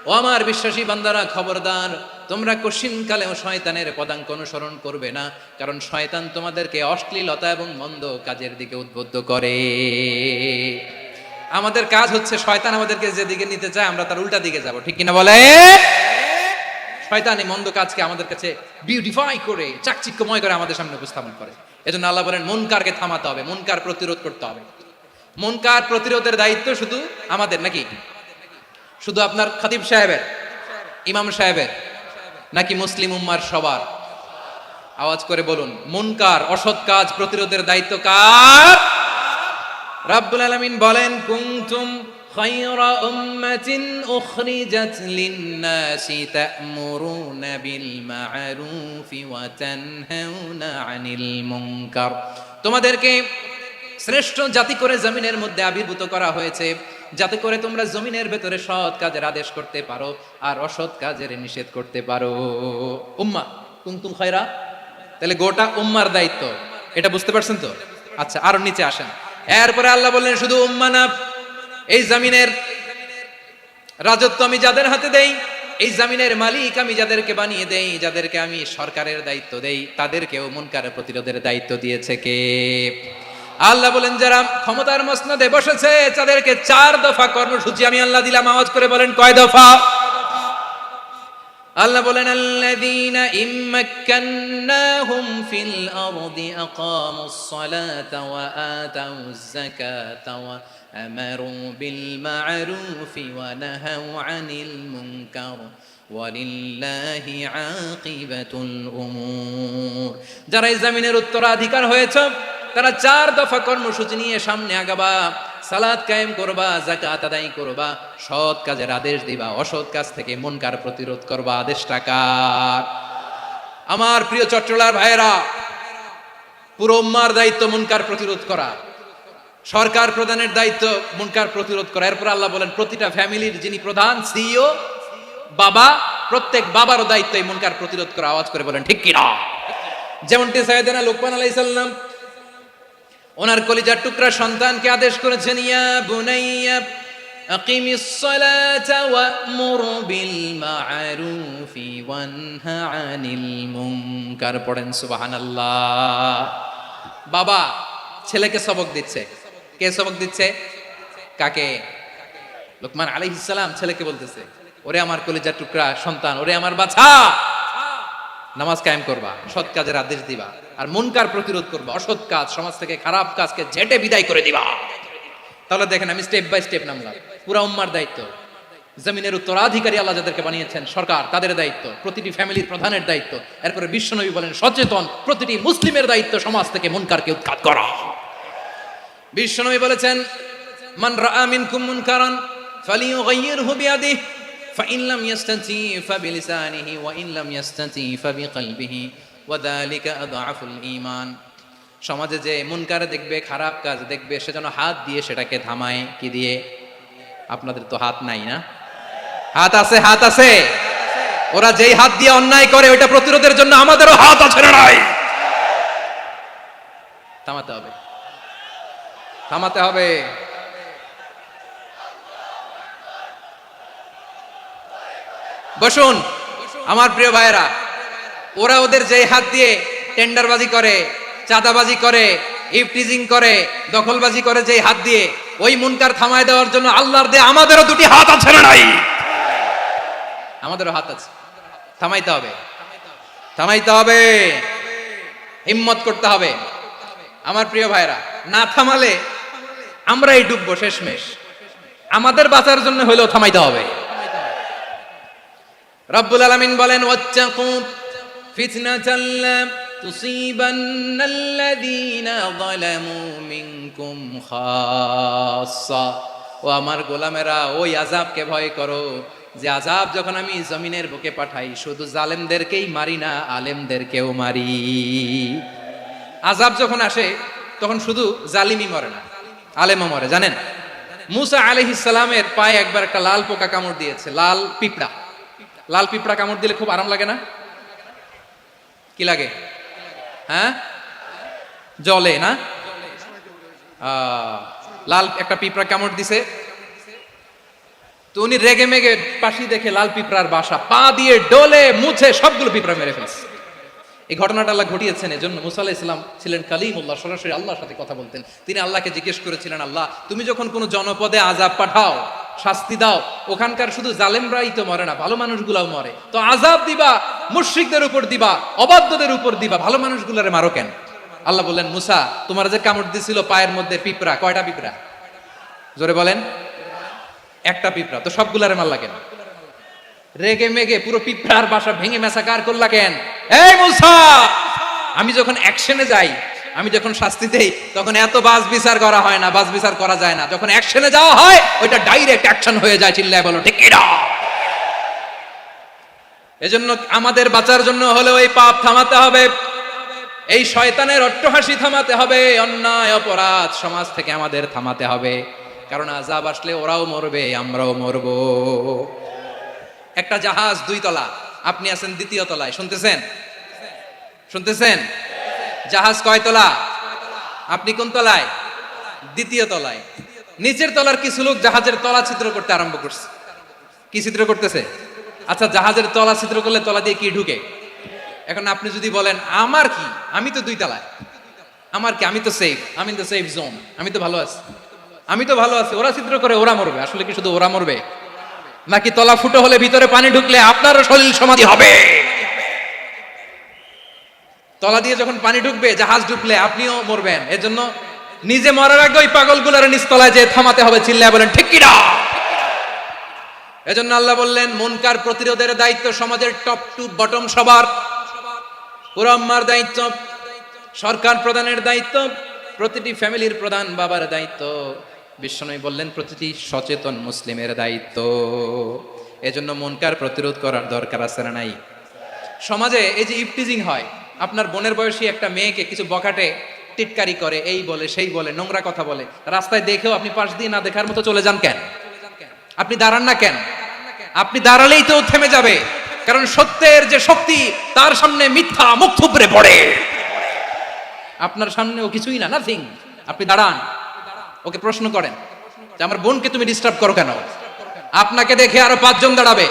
ও আমার বিশ্বাসী বান্দারা খবরদার, তোমরা কশিনকালেও শয়তানের পদাঙ্ক অনুসরণ করবে না, কারণ শয়তান তোমাদেরকে অশ্লীলতা এবং মন্দ কাজের দিকে উদ্বুদ্ধ করে। আমাদের কাজ হচ্ছে শয়তান আমাদেরকে যেদিকে নিতে চায় আমরা তার উল্টা দিকে যাব, ঠিক কিনা বলে? শয়তান এই মন্দ কাজকে আমাদের কাছে বিউটিফাই করে, চাকচিক্যময় করে আমাদের সামনে উপস্থাপন করে। এজন্য আল্লাহ বলেন মুনকারকে থামাতে হবে, মুনকার প্রতিরোধ করতে হবে। মুনকার প্রতিরোধের দায়িত্ব শুধু আমাদের নাকি? শুধু আপনার খতিব সাহেবের, ইমাম সাহেবের, নাকি মুসলিম উম্মার সবার? আওয়াজ করে বলুন, মুনকার অসৎ কাজ প্রতিরোধের দায়িত্ব কার? রাব্বুল আলামিন বলেন কুনতুম খায়রা উম্মাতিন উখরিজাত লিন-নাসি তা'মুরুনা বিল মা'রুফি ওয়া তানহাউনা আনিল মুনকার। তোমাদেরকে শ্রেষ্ঠ জাতি করে জমিনের মধ্যে আবির্ভূত করা হয়েছে, যাতে করে তোমরা জমিনের ভেতরে সৎ কাজের আদেশ করতে পারো আর অসৎ কাজের নিষেধ করতে পারো। উম্মাহ কুনতুম খায়রা, তাহলে গোটা উম্মার দায়িত্ব, এটা বুঝতে পারছেন তো? আচ্ছা আরো নিচে আসেন। এরপরে আল্লাহ বললেন শুধু উম্মাহ না, এই জমিনের রাজত্ব আমি যাদের হাতে দেই, এই জমিনের মালিক আমি যাদেরকে বানিয়ে দেই, যাদেরকে আমি সরকারের দায়িত্ব দেই, তাদেরকেও মুনকার প্রতিরোধের দায়িত্ব দিয়েছে কে? আল্লাহ বলেন যারা ক্ষমতার মসনদে বসেছে তাদেরকে 4 দফা কর্মসূচি আমি আল্লাহ দিলাম। আওয়াজ করে বলেন কয় দফা? আল্লাহ বলেন আল্লাযীনা ইম্মাক্কান্নাহুম ফিল আরদি আকামুস সালাতা ওয়া আতাউয যাকাতা ওয়া আমারু বিল মা'রুফি ওয়া নাহাউ আনিল মুনকার ওয়ালিল্লাহি আকিবাতুল উমুর। যারা এই জমিনের উত্তরাধিকার হয়েছে তারা 4 দফা কর্মসূচি নিয়ে সামনে আগাবা। সালাত কায়েম করবা, যাকাত আদায় করবা, সৎ কাজের আদেশ দিবা, অসৎ কাজ থেকে মুনকার প্রতিরোধ করবা। আদেশটা কার? আমার প্রিয় চট্টলার ভাইয়েরা, পুরো উম্মার দায়িত্ব মুনকার প্রতিরোধ করা, সরকার প্রধানের দায়িত্ব মুনকার প্রতিরোধ করা। এরপর আল্লাহ বলেন প্রতিটা ফ্যামিলির যিনি প্রধান সিইও বাবা, প্রত্যেক বাবারও দায়িত্ব এই মুনকার প্রতিরোধ করা। আওয়াজ করে বলেন ঠিক কিনা? যেমনটি সাইয়েদনা লুকমান আলাইহিস সালাম ওনার কলিজার টুকরা সন্তানকে আদেশ করেছেন, ইয়া বুনাইয়া আকিমিস সালাতা ওয়া'মুর বিল মা'রুফি ওয়ানহা আনিল মুনকার। পড়েন সুবহানাল্লাহ। বাবা ছেলেকে সবক দিচ্ছে। কে সবক দিচ্ছে? কাকে? লুকমান আলাইহিস সালাম ছেলেকে বলতেছে, ওরে আমার কলিজার টুকরা সন্তান, ওরে আমার বাছা, নামাজ কায়েম করবা, সৎ কাজের আদেশ দিবা, আর মুনকার প্রতিরোধ করবা, অসৎ কাজ, সমাজ থেকে খারাপ কাজকে ঝেঁটে বিদায় করে দিবা। তাহলে দেখেন আমি স্টেপ বাই স্টেপ নামলাম। পুরা উম্মার দায়িত্ব, জমিনের উত্তরাধিকারী আল্লাহ যাদেরকে বানিয়েছেন সরকার, তাদের দায়িত্ব, প্রতিটি ফ্যামিলির প্রধানের দায়িত্ব। এরপরে বিশ্বনবী বলেন সচেতন প্রতিটি মুসলিমের দায়িত্ব সমাজ থেকে মুনকারকে উৎখাত করা। বিশ্বনবী বলেছেন, মান রাআ মিনকুম মুনকারান ফালিয়ুগাইয়িরহু বিয়াদিহি ফাইন লাম ইয়াস্তাতি ফাবিলিসানিহি ওয়া ইন লাম ইয়াস্তাতি ফাবিকলবিহি ওয়া যালিকা আযআফুল ঈমান। সমাজে যে মুনকার দেখবে, খারাপ কাজ দেখবে, সে যেন হাত দিয়ে সেটাকে থামায়। কি দিয়ে? আপনাদের তো হাত নাই না? হাত আছে, হাত আছে। ওরা যেই হাত দিয়ে অন্যায় করে ওইটা প্রতিরোধের জন্য আমাদেরও হাত আছে না নাই? থামাতে হবে, থামাতে হবে। বসুন আমার প্রিয় ভাইয়েরা, ওরা ওদের যেই হাত দিয়ে টেন্ডারবাজি করে, চাঁদাবাজি করে, ইফটিজিং করে, দখলবাজি করে, যেই হাত দিয়ে, ওই মুনকার থামায় দেওয়ার জন্য আল্লাহর দেয়া আমাদেরও দুটি হাত আছে না নাই? আমাদেরও হাত আছে। থামাইতে হবে, থামাইতে হবে, হিম্মত করতে হবে। আমার প্রিয় ভাইরা, না থামালে আমরাই ডুববো শেষমেশ। আমাদের বাঁচার জন্য হলেও থামাইতে হবে। রব্বুল আলামিন বলেন, ওয়াত্তাকু ফিতনাতাল লা তুসিবান্নাল্লাযীনা যালামু মিনকুম খাসসা। ও আমার গোলামেরা, ওই আযাবকে ভয় করো যে আযাব যখন আমি জমিনের বুকে পাঠাই শুধু জালেমদেরকেই মারি না, আলেমদেরকেও মারি। আযাব যখন আসে তখন শুধু জালিমই মরে না, আলেমও মরে। জানেন মুসা আলাইহিস সালামের পায়ে একবার একটা লাল পোকা কামড় দিয়েছে, লাল পিঁপড়া। লাল পিঁপড়া কামড় দিলে খুব আরাম লাগে না? কি লাগে? হ্যাঁ, জলে না? লাল একটা পিঁপড়া কামড় দিছে, তো উনি রেগে মেগে পাশি দেখে লাল পিঁপড়ার বাসা, পা দিয়ে ডলে মুছে সবগুলো পিঁপড়া মেরে ফেলছে। এই ঘটনাটা আল্লাহ ঘটিয়েছেন। এজন্য মুসা আলাইহিস সালাম ছিলেন কালিমুল্লাহ, সরাসরি আল্লাহর সাথে কথা বলতেন। তিনি আল্লাহকে জিজ্ঞেস করেছিলেন, আল্লাহ তুমি যখন কোনো জনপদে আযাব পাঠাও, শাস্তি দাও, ওখানকার শুধু জালেমরাই তো মরে না, ভালো মানুষগুলাও মরে, তো আযাব দিবা মুশরিকদের উপর দিবা, অবাধ্যদের উপর দিবা, ভালো মানুষগুলারে মারো কেন? আল্লাহ বললেন, মুসা তোমার যে কামড় দিছিল পায়ের মধ্যে পিঁপড়া, কয়টা পিঁপড়া? জোরে বলেন। একটা পিঁপড়া, তো সবগুলারে মারলা কেন? রেগে মেগে পুরো পিঁপড়ার বাসা ভেঙে মেসাকার করলা কেন? এই মুসা, আমি যখন অ্যাকশনে যাই, আমি যখন শাস্তি দেই, তখন এত বাস বিচার করা হয় না, বাস বিচার করা যায় না। যখন অ্যাকশনে যাওয়া হয় ওইটা ডাইরেক্ট অ্যাকশন হয়ে যায়। চিল্লায় বলো ঠিক কিনা? এজন্য আমাদের বাঁচার জন্য হলেও এই পাপ থামাতে হবে, এই শয়তানের অট্টহাসি থামাতে হবে, অন্যায় অপরাধ সমাজ থেকে আমাদের থামাতে হবে। কারণ আযাব আসলে ওরাও মরবে, আমরাও মরবো। একটা জাহাজ 2 তলা, আপনি আছেন 2য় তলায়, শুনতেছেন? শুনতেছেন? জাহাজ কয় তলা? আপনি কোন তলায়? 2য় তলায়। নিচের তলার কিছু লোক জাহাজের তলা ছিদ্র করতে আরম্ভ করছে। কি ছিদ্র করতেছে? আচ্ছা, জাহাজের তলা ছিদ্র করলে তলা দিয়ে কি ঢুকে? এখন আপনি যদি বলেন আমার কি, আমি তো 2 তলায়, আমার কি, আমি তো সেফ, আমি তো সেফ জোন, আমি তো ভালো আছি, আমি তো ভালো আছি, ওরা ছিদ্র করে ওরা মরবে। আসলে কি শুধু ওরা মরবে, নাকি তলা ফুটো হলে ভিতরে পানি ঢুকলে আপনারও শরীর সমাধি হবে? তলা দিয়ে যখন পানি ঢুকবে, জাহাজ ঢুকলে আপনিও মরবেন। এজন্য নিজে মরার আগে ওই পাগলগুলোর নিচতলায় যে থামাতে হবে। চিল্লায় বলেন ঠিক কিনা? এজন্য আল্লাহ বললেন মুনকার প্রতিরোধের দায়িত্ব সমাজের টপ টু বটম সবার। পুরো উম্মার দায়িত্ব, সরকার প্রধানের দায়িত্ব, প্রতিটি ফ্যামিলির প্রধান বাবার দায়িত্ব, বিশ্বনবী বললেন প্রতিটি সচেতন মুসলিমের দায়িত্ব। এজন্য মুনকার প্রতিরোধ করার দরকার আছে না নাই? সমাজে এই যে ইফটিজিং হয়, আপনার বোনের বয়সী একটা মেয়েকে কিছু বকাটে টিটকারি করে, এই বলে সেই বলে, নোংরা কথা বলে, রাস্তায় দেখেও আপনি পাশ দিয়ে না দেখার মতো চলে যান কেন? আপনি দাঁড়ান না কেন? আপনি দাঁড়ালেই তো থেমে যাবে, কারণ সত্যের যে শক্তি তার সামনে মিথ্যা মুখ থুবড়ে পড়ে। আপনার সামনে ও কিছুই না, নাথিং। আপনি দাঁড়ান, ওকে প্রশ্ন করেন যে আমার বোনকে তুমি ডিস্টার্ব করো কেন? আপনাকে দেখে আরো 5 জন দাঁড়াবে,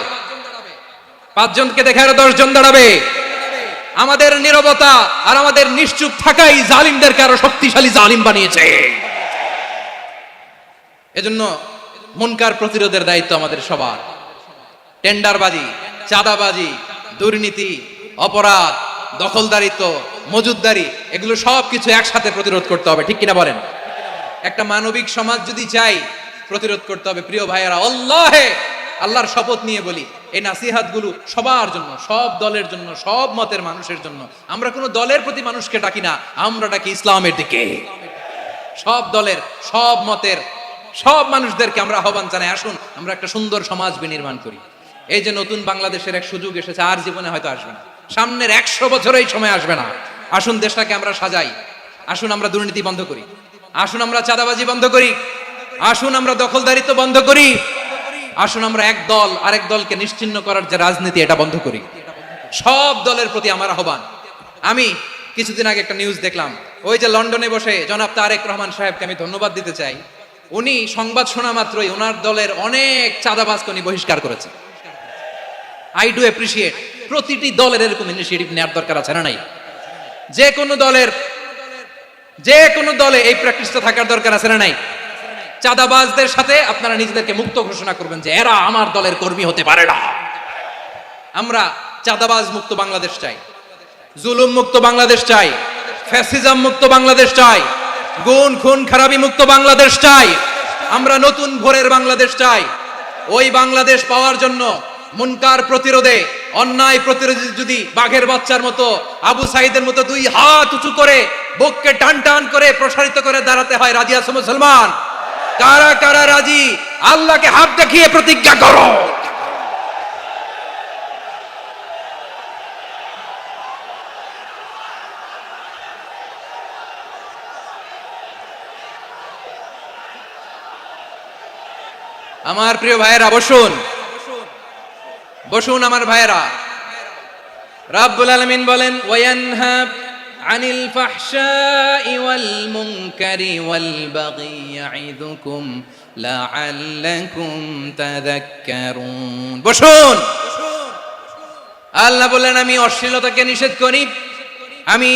5 জনকে দেখে আরো 10 জন দাঁড়াবে। আমাদের নীরবতা আর আমাদের নিশ্চুপ থাকাই জালিমদেরকে আরো শক্তিশালী জালিম বানিয়েছে। এজন্য মুনকার প্রতিরোধের দায়িত্ব আমাদের সবার। টেন্ডারবাজি, চাঁদাবাজি, দুর্নীতি, অপরাধ, দখলদারিত্ব, মজুদদারি, এগুলো সবকিছু একসাথে প্রতিরোধ করতে হবে, ঠিক কিনা বলেন? একটা মানবিক সমাজ যদি চাই, প্রতিরোধ করতে হবে। প্রিয় ভাইয়েরা, আল্লাহর শপথ নিয়ে বলি, এই নাসিহাতগুলো সবার জন্য, সব দলের জন্য, সব মতের মানুষের জন্য। আমরা কোনো দলের প্রতি মানুষকে ডাকি না, আমরা ডাকি ইসলামের দিকে। সব দলের, সব মতের, সব মানুষদেরকে আমরা আহ্বান জানাই, আসুন আমরা একটা সুন্দর সমাজ বিনির্মাণ করি। এই যে নতুন বাংলাদেশের এক সুযোগ এসেছে, আর জীবনে হয়তো আসবে না, সামনের 100 বছর এই সময় আসবে না। আসুন দেশটাকে আমরা সাজাই, আসুন আমরা দুর্নীতি বন্ধ করি, আসুন আমরা চাঁদাবাজি বন্ধ করি, আসুন আমরা দখলদারিত্ব বন্ধ করি, আসুন আমরা এক দল আরেক দলকে নিশ্চিহ্ন করার যে রাজনীতি, এটা বন্ধ করি। সব দলের প্রতি আমার আহ্বান। আমি কিছুদিন আগে একটা নিউজ দেখলাম, ওই যে লন্ডনে বসে জনাব তারেক রহমান সাহেবকে আমি ধন্যবাদ দিতে চাই। উনি সংবাদ শোনা মাত্রই ওনার দলের অনেক চাঁদাবাজকে উনি বহিষ্কার করেছে। I do appreciate. প্রতিটি দলের এরকম ইনিশিয়েটিভ নেওয়ার দরকার আছে না নাই? যে কোনো দলে এই প্র্যাকটিসটা থাকার দরকার আছে না নাই? চাঁদাবাজদের সাথে আপনারা নিজেদেরকে মুক্ত ঘোষণা করবেন যে এরা আমার দলের কর্মী হতে পারে না। আমরা চাঁদাবাজ মুক্ত বাংলাদেশ চাই, জুলুম মুক্ত বাংলাদেশ চাই, ফ্যাসিজম মুক্ত বাংলাদেশ চাই, গুণ খুন খারাপি মুক্ত বাংলাদেশ চাই। আমরা নতুন ভোরের বাংলাদেশ চাই। ওই বাংলাদেশ পাওয়ার জন্য মুনকার প্রতিরোধে, অন্যায় প্রতিরোধে যদি বাঘের বাচ্চার মতো, আবু সাইদের মতো 2 হাত উঁচু করে, বুককে টান টান করে প্রসারিত করে দাঁড়াতে হয়, রাজি আছো মুসলমান? কারা কারা রাজি? আল্লাহকে হাত দেখিয়ে প্রতিজ্ঞা করো। আমার প্রিয় ভাইয়েরা, বসুন বসুন আমার ভাইয়েরা। রাব্বুল আলামিন বলেন, ওয়ায়ানহা আনিল ফাহশাই ওয়াল মুনকারি ওয়াল বাগি ইয়াইদুকুম লাআল্লাকুম তাযাক্কারুন। বসুন। আল্লাহ বলেন, আমি অশ্লীলতাকে নিষেধ করি, আমি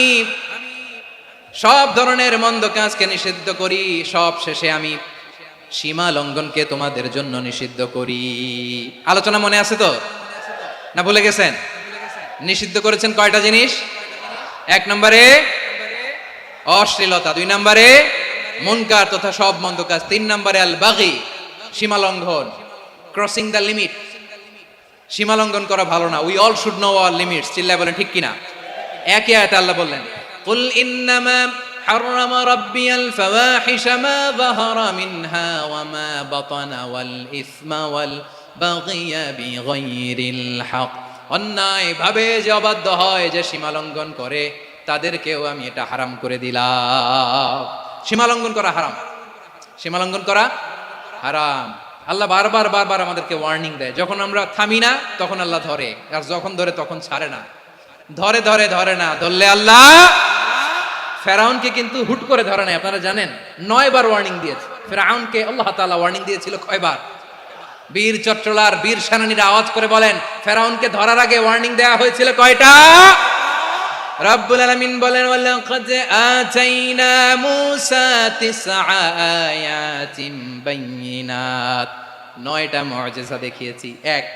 সব ধরনের মন্দ কাজকে নিষিদ্ধ করি, সব শেষে আমি সীমা লঙ্ঘনকে তোমাদের জন্য নিষিদ্ধ করি। আলোচনা মনে আছে তো, না ভুলে গেছেন? নিষিদ্ধ করেছেন কয়টা জিনিস? 1 নম্বরে অশ্লীলতা, 2 নম্বরে মুনকার তথা সব মন্দ কাজ, 3 নম্বরে আল বাগি, সীমা লঙ্ঘন, ক্রসিং দ্য লিমিট। সীমা লঙ্ঘন করা ভালো না। We all should know our limits. চিল্লায় বলেন ঠিক কিনা? একই আয়াতে আল্লাহ বললেন, কুল ইন্নামা حرم ربي الفواحش ما ظهر منها وما بطن والإثم والبغي بغير الحق। অন্যায় ভাবে যে অবাধ্য হয়, যে সীমা লঙ্ঘন করে, তাদেরকেও আমি এটা হারাম করে দিলাম। সীমা লঙ্ঘন করা হারাম, সীমা লঙ্ঘন করা হারাম। আল্লাহ বারবার বারবার আমাদেরকে ওয়ার্নিং দেয়। যখন আমরা থামি না তখন আল্লাহ ধরে, আর যখন ধরে তখন ছাড়ে না। ধরে ধরে ধরে না, ধরলে আল্লাহ। ফেরাউনকে কিন্তু হুট করে ধরে নাই, আপনারা জানেন 9 বার ওয়ার্নিং দিয়েছে। ফেরাউনকে আল্লাহ তাআলা ওয়ার্নিং দিয়েছিল কয়বার? বীর চট্টলার বীর সেনানীরা আওয়াজ করে বলেন, ফেরাউনকে ধরার আগে ওয়ার্নিং দেওয়া হয়েছিল কয়টা? রব্বুল আলামিন বলেন, ওয়ালাকাদ আতাইনা মূসা 9 আয়াতিন বাইয়িনাত। 9টা মুআজিজা দেখিয়েছি। 1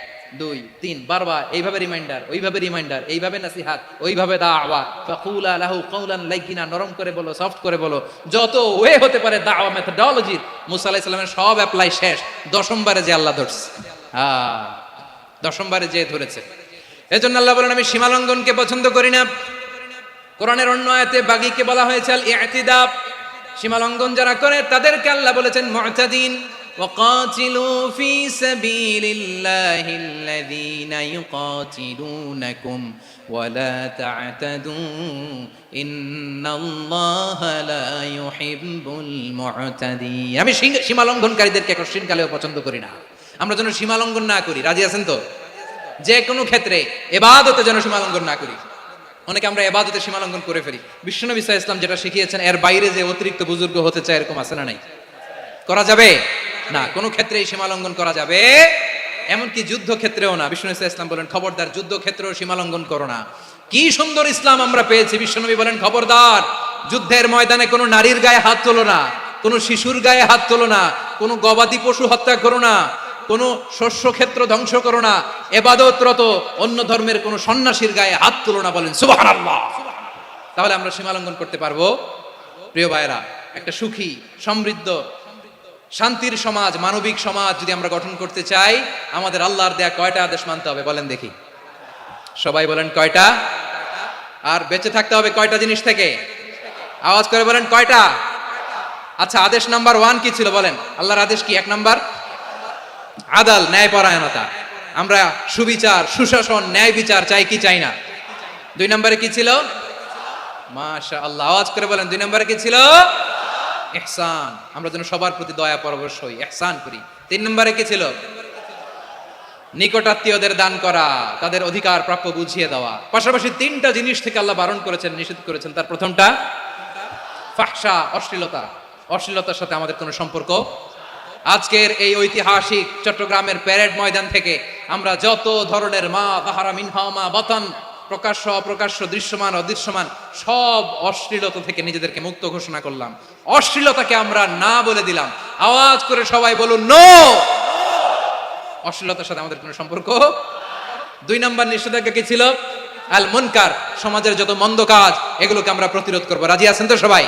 2 3 বারবার এইভাবে রিমাইন্ডার, ওইভাবে রিমাইন্ডার, এইভাবে নাসিহাত, ওইভাবে দাওয়া। ফাকুলা লাহু কাওলান লাইয়িনা, নরম করে বলো, সফট করে বলো, যত ওয়ে হতে পারে দাওয়া মেথডোলজি। মুসা আলাইহিস সালামের সব অ্যাপ্লাই শেষ, 10ম বারে যে আল্লাহ ধরছে। 10ম বারে যে ধরেছে। এজন্য আল্লাহ বলেন, আমি সীমা লঙ্ঘনকে পছন্দ করি না। কোরআনের অন্য আয়াতে বাগীকে বলা হয়েছে আল ইতিদা, সীমা লঙ্ঘন যারা করে তাদেরকে আল্লাহ বলেছেন মুতাদিন। وقاتلوا في سبيل الله الذين يقاتلونكم ولا تعتدوا إن الله لا يحب المعتدين। আমি সীমা লঙ্ঘনকারীদেরকে কোশ্চিন কালেও পছন্দ করি না। আমরা যেন সীমা লঙ্ঘন না করি, রাজি আছেন তো? যে কোনো ক্ষেত্রে ইবাদতে যেন সীমা লঙ্ঘন না করি। অনেকে আমরা ইবাদতে সীমা লঙ্ঘন করে ফেলি। বিশ্বনবী সাল্লাল্লাহু আলাইহি ওয়াসাল্লাম যেটা শিখিয়েছেন এর বাইরে যে অতিরিক্ত বুজুর্গ হতে চায় এরকম আছে না নাই? করা যাবে না, কোনো ক্ষেত্রেই সীমা লঙ্ঘন করা যাবে, এমনকি যুদ্ধ ক্ষেত্রেও না। বিষ্ণু ইসলাম বলেন খবরদার যুদ্ধ ক্ষেত্রেও সীমা লঙ্ঘন করো না। কি সুন্দর ইসলাম আমরা পেয়েছি। বিশ্বনবী বলেন খবরদার যুদ্ধের ময়দানে কোনো নারীর গায়ে হাত তোলো না, কোনো শিশুর গায়ে হাত তোলো না, কোনো গবাদি পশু হত্যা করো না, কোনো শস্য ক্ষেত্র ধ্বংস করো না, ইবাদতরত অন্য ধর্মের কোনো সন্ন্যাসীর গায়ে হাত তোলো না। বলেন সুবহানাল্লাহ। তাহলে আমরা সীমা লঙ্ঘন করতে পারবো? প্রিয় ভাইরা, একটা সুখী সমৃদ্ধ শান্তির সমাজ, মানবিক সমাজ যদি আমরা গঠন করতে চাই, আমাদের আল্লাহর দেয়া কয়টা আদেশ মানতে হবে বলেন দেখি? সবাই বলেন কয়টা? আর বেঁচে থাকতে হবে কয়টা জিনিস থেকে? আওয়াজ করে বলেন কয়টা? আচ্ছা, আদেশ নাম্বার 1 কি ছিল বলেন? আল্লাহর আদেশ কি? 1 নাম্বার আদাল, ন্যায়পরায়ণতা। আমরা সুবিচার, সুশাসন, ন্যায় বিচার চাই কি চাই না? 2 নম্বরে কি ছিল? মাশাআল্লাহ, আওয়াজ করে বলেন 2 নম্বরে কি ছিল? ইহসান। আমরা যেন সবার প্রতি দয়া পরবশ হই, ইহসান করি। 3 নম্বরে কি ছিল? নিকটাত্মীয়দের দান করা, তাদের অধিকার প্রাপ্য বুঝিয়ে দেওয়া। পাশাপাশি 3টা জিনিস থেকে আল্লাহ বারণ করেছেন, নিষেধ করেছেন। তার প্রথমটা ফাহশা, অশ্লীলতা। অশ্লীলতার সাথে আমাদের কোনো সম্পর্ক। আজকের এই ঐতিহাসিক চট্টগ্রামের প্যারেড ময়দান থেকে আমরা যত ধরনের মা তাহারা মিনহা মা বাতান, প্রকাশ্য অপ্রকাশ্য, দৃশ্যমান অদৃশ্যমান, সব অশ্লীলতা থেকে নিজেদেরকে মুক্ত ঘোষণা করলাম। অশ্লীলতাকে আমরা না বলে দিলাম। আওয়াজ করে সবাই বলুন নো। অশ্লীলতার সাথে আমাদের কোনো সম্পর্ক। 2 নম্বর নিষেধাজ্ঞা কি ছিল? আল মুনকার, সমাজের যত মন্দ কাজ এগুলোকে আমরা প্রতিরোধ করব। রাজি আছেন তো সবাই?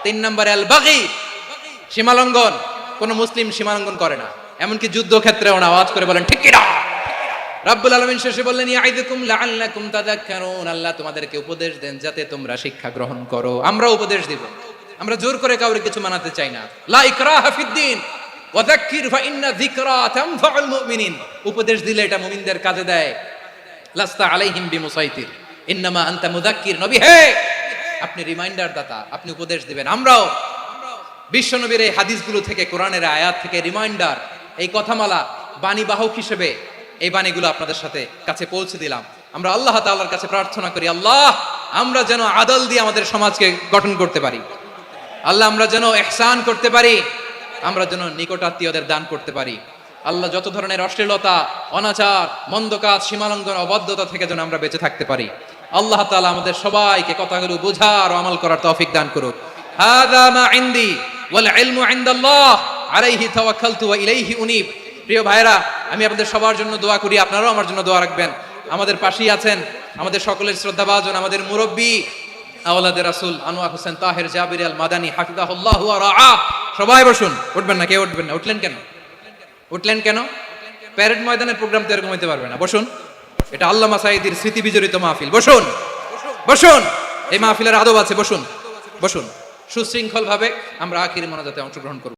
3 নম্বরে আল বাগি, সীমালঙ্ঘন। কোন মুসলিম সীমালঙ্ঘন করে না, এমনকি যুদ্ধ ক্ষেত্রেও না। আওয়াজ করে বলেন ঠিক কি না? রব্বুল আলামিন শেষে বললেন ইয়াইদুকুম লাআল্লাকুম তাযাক্কারুন। আল্লাহ তোমাদেরকে উপদেশ দেন যাতে তোমরা শিক্ষা গ্রহণ করো। আমরা উপদেশ দিব, আমরা জোর করে কাউকে কিছু মানাতে চাই না। লা ইকরাহা ফিদ্দিন ওয়া যাক্কির ফা ইন্না যিকরা তানফাউল মুমিনিন। উপদেশ দিলে এটা মুমিনদের কাজে দেয়। লাস্তা আলাইহিম বিমুসাইতির ইন্নামা আনতা মুযাক্কির। নবী হে, আপনি রিমাইন্ডার দাতা, আপনি উপদেশ দিবেন। আমরাও বিশ্বনবীর এই হাদিসগুলো থেকে, কোরআনের আয়াত থেকে রিমাইন্ডার, এই কথামালা, বাণী বাহক হিসেবে এই বাণীগুলো আপনাদের সাথে কাছে পৌঁছে দিলাম। আমরা আল্লাহ তাআলার কাছে প্রার্থনা করি, আল্লাহ আমরা যেন আদল দিয়ে আমাদের সমাজকে গঠন করতে পারি। আল্লাহ আমরা যেন ইহসান করতে পারি, আমরা যেন নিকটাত্মীয়দের দান করতে পারি। আল্লাহ যত ধরনের অশ্লীলতা, অনাচার, মন্দ কাজ, সীমালঙ্ঘন, অবাধ্যতা থেকে যেন আমরা বেঁচে থাকতে পারি। আল্লাহ তাআলা আমাদের সবাইকে কথাগুলো বোঝার ও আমল করার তৌফিক দান করুক। হাযা মা ইনদি ওয়াল ইলমু ইনদাল্লাহ আলাইহি তাওয়াক্কালতু ওয়া ইলাইহি উনীব। প্রিয় ভাইরা, আমি আপনাদের সবার জন্য দোয়া করি, আপনারাও আমার জন্য দোয়া রাখবেন। আমাদের পাশেই আছেন আমাদের সকলের শ্রদ্ধাভাজন, আমাদের মুরব্বী আওলাদে রাসূল আনোয়ার হোসেন তাহের জাবির আল মাদানী হাফিজাহুল্লাহু ওয়া রাআহ। সবাই বসুন। উঠবেন না, কেউ উঠবেন না। উঠলেন কেন? উঠলেন কেন? প্যারেড ময়দানের প্রোগ্রাম তো এরকম হইতে পারবে না। বসুন। এটা আল্লামা সাঈদীর স্মৃতি বিজড়িত মাহফিল। বসুন, বসুন। এই মাহফিলের আদব আছে। বসুন, বসুন। সুশৃঙ্খল ভাবে আমরা আখিরি মোনাজাতে অংশগ্রহণ করব।